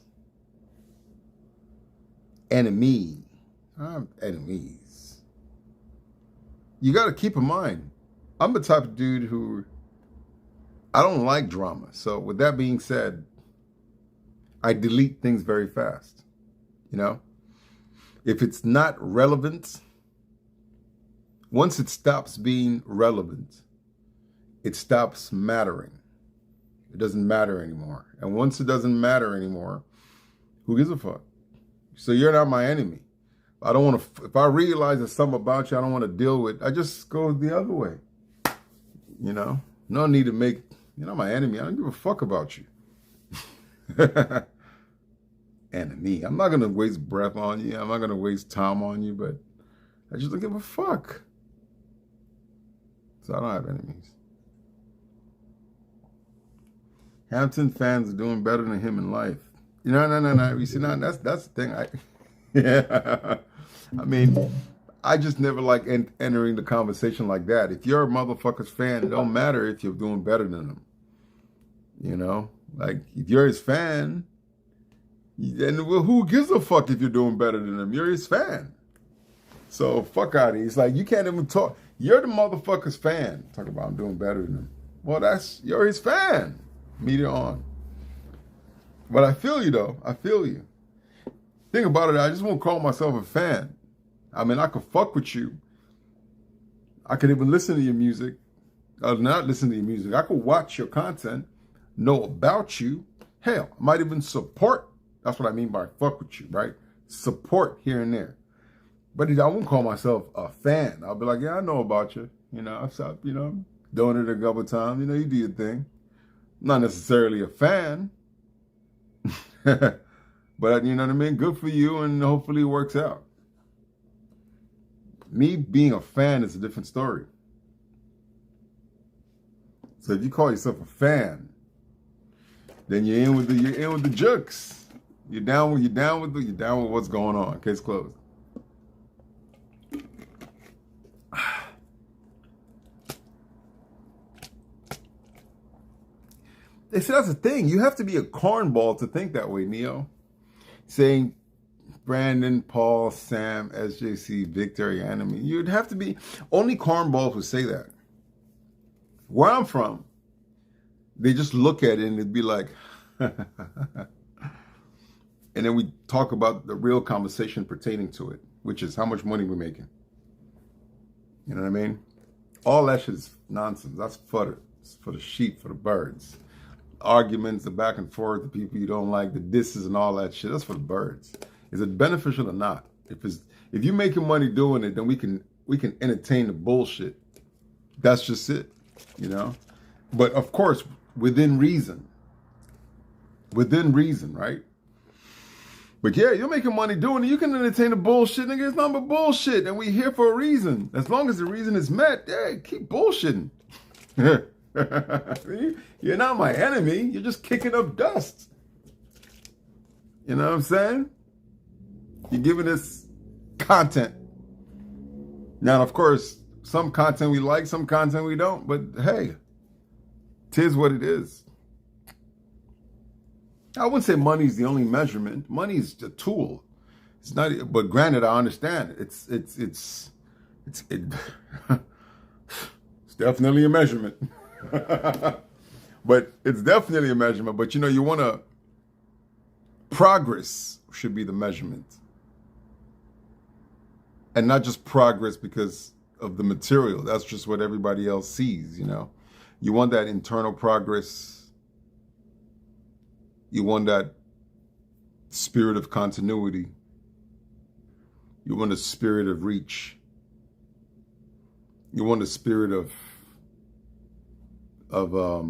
Enemy. I have enemies. You got to keep in mind, I'm the type of dude who, I don't like drama. So with that being said, I delete things very fast. You know? If it's not relevant, once it stops being relevant, it stops mattering. It doesn't matter anymore. And once it doesn't matter anymore, who gives a fuck? So you're not my enemy. I don't want to, if I realize there's something about you I don't want to deal with, I just go the other way. You know? No need to make, you're not my enemy. I don't give a fuck about you. Enemy. I'm not gonna waste breath on you. I'm not gonna waste time on you, but I just don't give a fuck. So I don't have enemies. Hampton fans are doing better than him in life. No. You see, now that's the thing. Yeah. I mean, I just never like entering the conversation like that. If you're a motherfucker's fan, it don't matter if you're doing better than him. You know, like if you're his fan, then who gives a fuck if you're doing better than him? You're his fan. So fuck out of here. It's like you can't even talk. You're the motherfucker's fan. Talk about I'm doing better than him. Well, you're his fan. Media on. But I feel you though. I feel you. Think about it. I just won't call myself a fan. I mean, I could fuck with you. I could even listen to your music. Or not listen to your music. I could watch your content, know about you. Hell, I might even support. That's what I mean by fuck with you, right? Support here and there. But I won't call myself a fan. I'll be like, yeah, I know about you. I've doing it a couple of times. You do your thing. Not necessarily a fan. But you know what I mean? Good for you, and hopefully it works out. Me being a fan is a different story. So if you call yourself a fan, then you're in with the jokes. You're down with what's going on. Case closed. They say that's the thing. You have to be a cornball to think that way, Neo. Saying Brandon, Paul, Sam, SJC, Victor, your enemy. You'd have to be, only cornballs would say that. Where I'm from, they just look at it and it'd be like, and then we talk about the real conversation pertaining to it, which is how much money we're making. You know what I mean? All that shit is nonsense. That's fodder. It's for the sheep, for the birds. Arguments, the back and forth, the people you don't like, the disses and all that shit. That's for the birds. Is it beneficial or not? If you're making money doing it, then we can entertain the bullshit. That's just it, But of course, within reason. Within reason, right? But yeah, you're making money doing it. You can entertain the bullshit, nigga. It's nothing but bullshit, and we're here for a reason. As long as the reason is met, yeah, keep bullshitting. You're not my enemy. You're just kicking up dust. You know what I'm saying? You're giving us content. Now, of course, some content we like, some content we don't. But hey, 'tis what it is. I wouldn't say money's the only measurement. Money's a tool. It's not. But granted, I understand. It's definitely a measurement. But it's definitely a measurement. But you want to, progress should be the measurement. And not just progress because of the material. That's just what everybody else sees, You want that internal progress. You want that spirit of continuity. You want a spirit of reach. You want a spirit of how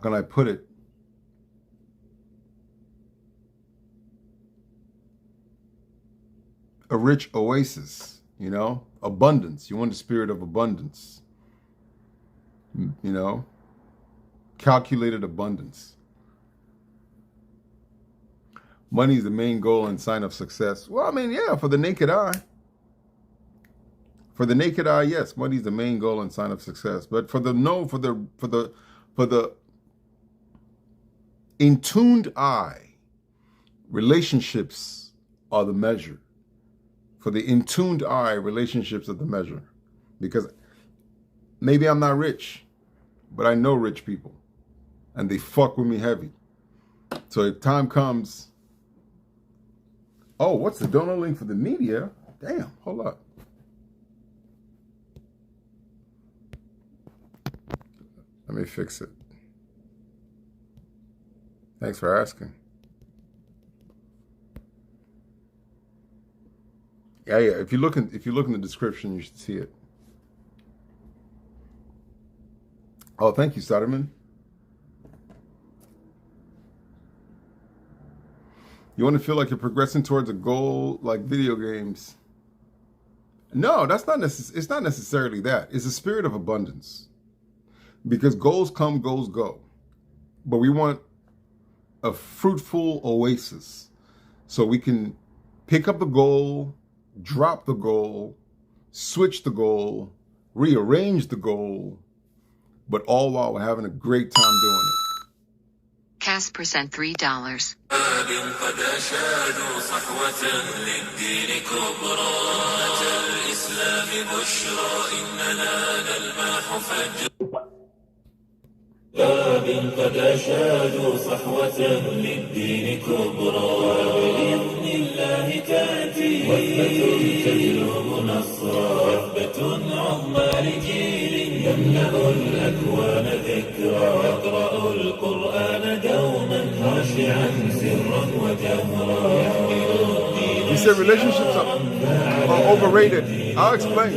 can I put it? A rich oasis, abundance. You want the spirit of abundance, calculated abundance. Money is the main goal and sign of success. Well, I mean, yeah, for the naked eye. For the naked eye, yes, money is the main goal and sign of success. But for the in-tuned eye, relationships are the measure. For the in-tuned eye, relationships are the measure. Because maybe I'm not rich, but I know rich people. And they fuck with me heavy. So if time comes, oh, what's the donor link for the media? Damn, hold up. Let me fix it. Thanks for asking. Yeah. If you look in the description, you should see it. Oh, thank you, Soderman. You want to feel like you're progressing towards a goal like video games. No, that's not it's not necessarily that. It's a spirit of abundance. Because goals come, goals go. But we want a fruitful oasis. So we can pick up the goal, drop the goal, switch the goal, rearrange the goal, but all while we're having a great time doing it. Casper sent $3. قد أشادوا صحوة للدين كبرى بإذن الله تأتي وثبة تجلب نصرا وثبة عظمى لجيل يملأ الأكوان ذكرى يقرأ القرآن دوما خاشعا سرا وجهرا. You said relationships are overrated. I'll explain.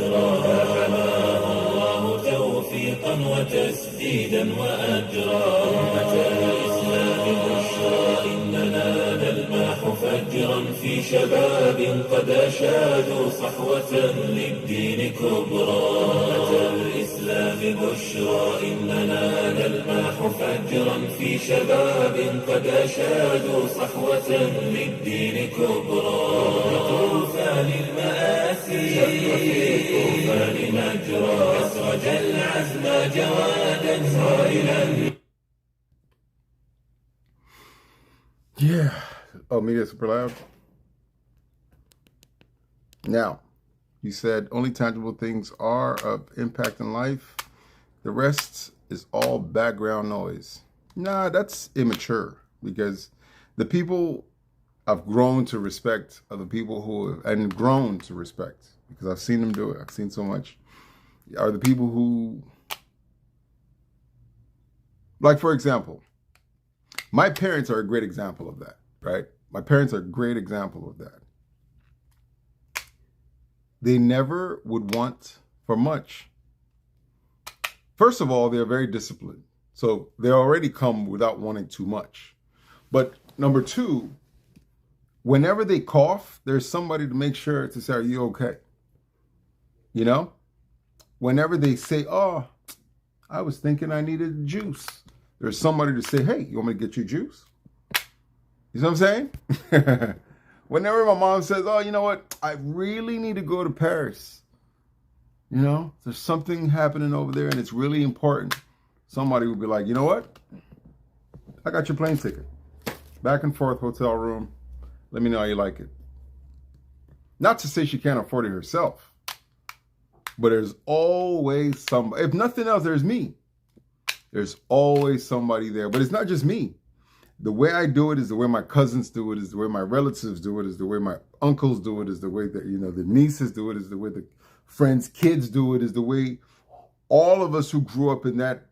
وتسديدا وأجرا أمة الإسلام بشرى إننا نلمح فجرا في شباب قد أشادوا صحوة للدين كبرى. أمة الإسلام بشرى إننا نلمح فجرا في شباب قد أشادوا صحوة للدين كبرى. طوفان المآسي شق في الطوفان مجرى أسرج العزم جوادا صائلا. Yeah. Oh, media super loud. Now, you said only tangible things are of impact in life. The rest is all background noise. Nah, that's immature because the people I've grown to respect are the people who have, and grown to respect because I've seen them do it. I've seen so much. Are the people who, like, for example, my parents are a great example of that, right? My parents are a great example of that. They never would want for much. First of all, they're very disciplined. So they already come without wanting too much. But number two, whenever they cough, there's somebody to make sure to say, are you okay? You know? Whenever they say, oh, I was thinking I needed juice, there's somebody to say, hey, you want me to get you juice? You know what I'm saying? Whenever my mom says, oh, you know what? I really need to go to Paris. You know, there's something happening over there and it's really important. Somebody would be like, you know what? I got your plane ticket. Back and forth, hotel room. Let me know how you like it. Not to say she can't afford it herself. But there's always somebody. If nothing else, there's me. There's always somebody there. But it's not just me. The way I do it is the way my cousins do it, is the way my relatives do it, is the way my uncles do it, is the way that, you know, the nieces do it, is the way the friends' kids do it, is the way all of us who grew up in that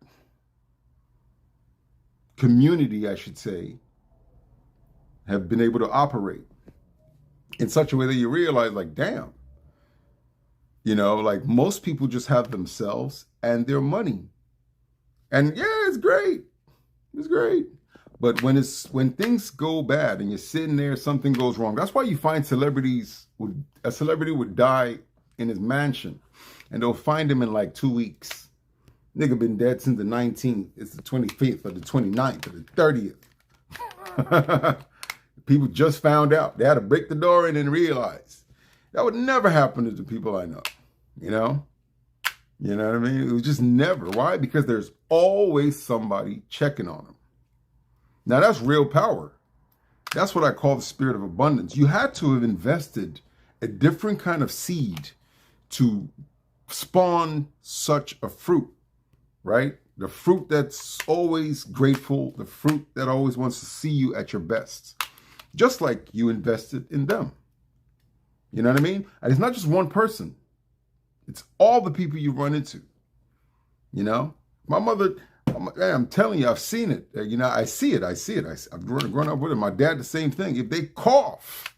community, I should say, have been able to operate in such a way that you realize, like, damn, you know, like most people just have themselves and their money. And yeah, it's great. It's great. But when things go bad and you're sitting there, something goes wrong. That's why you find a celebrity would die in his mansion and they'll find him in like 2 weeks. Nigga been dead since the 19th. It's the 25th or the 29th or the 30th. People just found out. They had to break the door in and realize. That would never happen to the people I know. You know? You know what I mean? It was just never. Why? Because there's always somebody checking on them. Now, that's real power. That's what I call the spirit of abundance. You had to have invested a different kind of seed to spawn such a fruit, right? The fruit that's always grateful, the fruit that always wants to see you at your best, just like you invested in them. You know what I mean? And it's not just one person. It's all the people you run into. You know? My mother... I'm telling you, I've seen it. You know, I see it. I've grown up with it. My dad, the same thing. If they cough,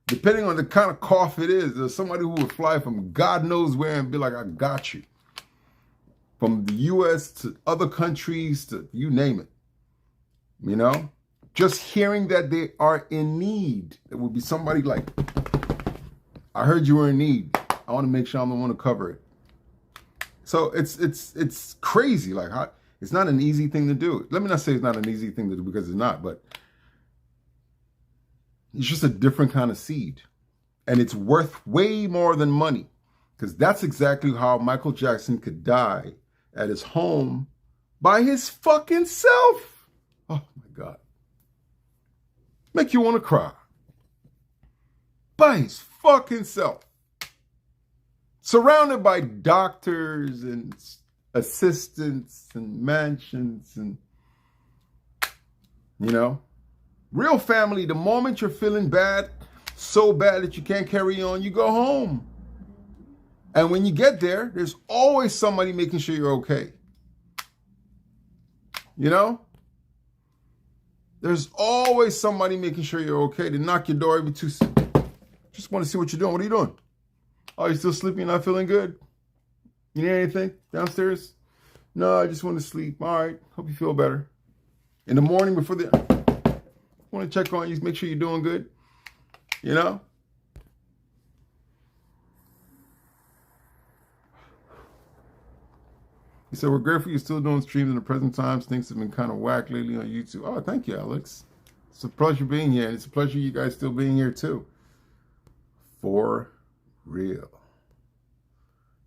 depending on the kind of cough it is, there's somebody who would fly from God knows where and be like, I got you. from the U.S. to other countries to you name it. You know, just hearing that they are in need. There would be somebody like, I heard you were in need. I want to make sure I'm the one to cover it. So it's crazy. Like, it's not an easy thing to do. Let me not say it's not an easy thing to do, because it's not, but it's just a different kind of seed. And it's worth way more than money, because that's exactly how Michael Jackson could die at his home by his fucking self. Oh my God. Make you want to cry. By his fucking self. Surrounded by doctors and assistants and mansions and, you know, real family. The moment you're feeling bad, so bad that you can't carry on, you go home. And when you get there, there's always somebody making sure you're okay. You know? There's always somebody making sure you're okay. They knock your door every 2 seconds. Just want to see what you're doing. What are you doing? Oh, you still sleeping? Not feeling good? You need anything downstairs? No, I just want to sleep. All right. Hope you feel better. In the morning before I want to check on you, make sure you're doing good. You know? He said, we're grateful you're still doing streams in the present times. Things have been kind of whack lately on YouTube. Oh, thank you, Alex. It's a pleasure being here. And it's a pleasure you guys still being here, too. For real.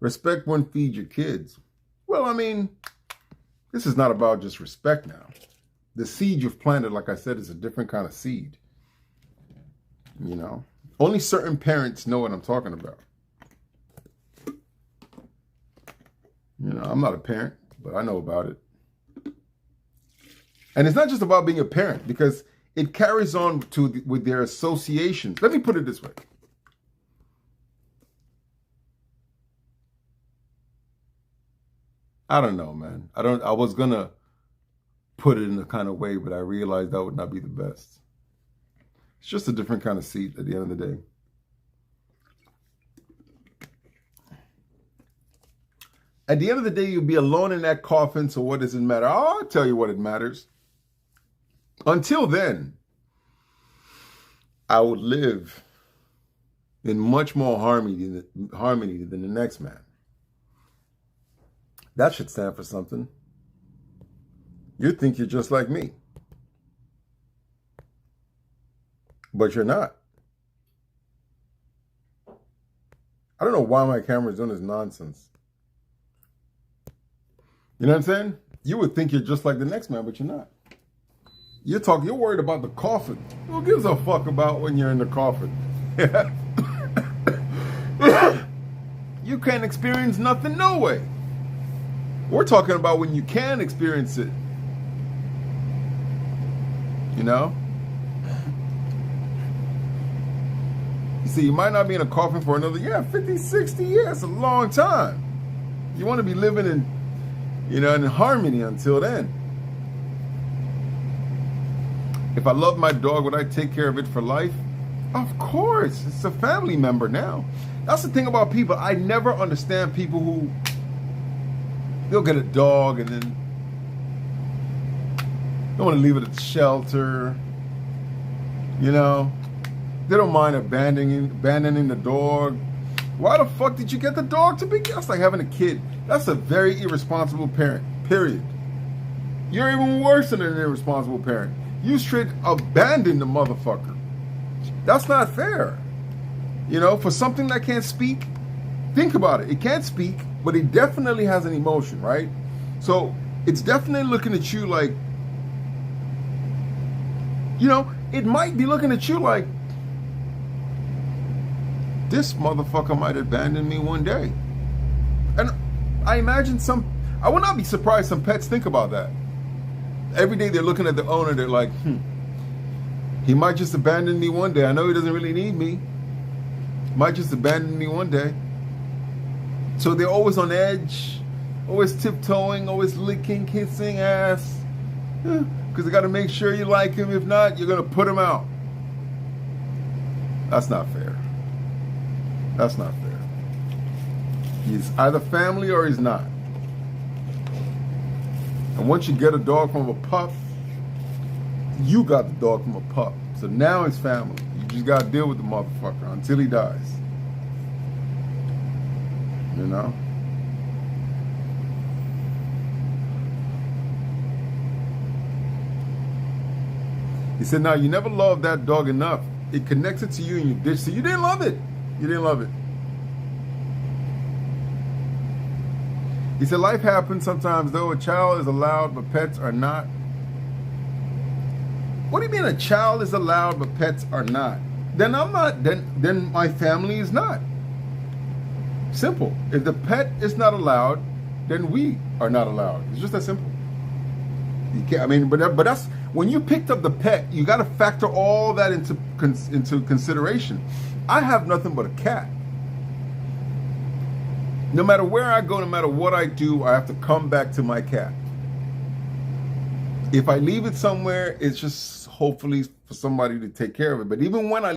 Respect when feed your kids. Well, I mean, this is not about just respect now. The seed you've planted, like I said, is a different kind of seed. You know? Only certain parents know what I'm talking about. You know, I'm not a parent, but I know about it. And it's not just about being a parent, because it carries on with their associations. Let me put it this way. I don't know, man. I was going to put it in a kind of way, but I realized that would not be the best. It's just a different kind of seed at the end of the day. At the end of the day, you'll be alone in that coffin, so what does it matter? I'll tell you what it matters. Until then, I would live in much more harmony than the next man. That should stand for something. You think you're just like me. But you're not. I don't know why my camera is doing this nonsense. You know what I'm saying? You would think you're just like the next man, but you're not. You're worried about the coffin. Who gives a fuck about when you're in the coffin? You can't experience nothing, no way. We're talking about when you can experience it. You know? You see, you might not be in a coffin for another, 50, 60 years. It's a long time. You want to be living in harmony until then. If I love my dog, would I take care of it for life? Of course. It's a family member now. That's the thing about people. I never understand people who, they'll get a dog and then they want to leave it at the shelter. You know? They don't mind abandoning the dog. Why the fuck did you get the dog to begin? That's like having a kid. That's a very irresponsible parent, period. You're even worse than an irresponsible parent. You straight abandon the motherfucker. That's not fair. You know, for something that can't speak, think about it. It can't speak, but it definitely has an emotion, right? So it's definitely looking at you like, you know, it might be looking at you like, this motherfucker might abandon me one day. And I imagine I would not be surprised some pets think about that. Every day they're looking at the owner, they're like, he might just abandon me one day. I know he doesn't really need me. Might just abandon me one day. So they're always on edge, always tiptoeing, always licking, kissing ass. Because they got to make sure you like him. If not, you're going to put him out. That's not fair. That's not fair. He's either family or he's not. And once you get a dog from a pup, you got the dog from a pup. So now it's family. You just got to deal with the motherfucker until he dies. You know? He said, now you never loved that dog enough. It connected to you and you ditched it. You didn't love it. You didn't love it. He said, life happens sometimes though. A child is allowed, but pets are not. What do you mean a child is allowed, but pets are not? Then I'm not, then my family is not. Simple. If the pet is not allowed, then we are not allowed. It's just that simple. You can't, I mean, but that's, when you picked up the pet, you got to factor all that into consideration. I have nothing but a cat. No matter where I go, no matter what I do, I have to come back to my cat. If I leave it somewhere, it's just hopefully for somebody to take care of it. But even when I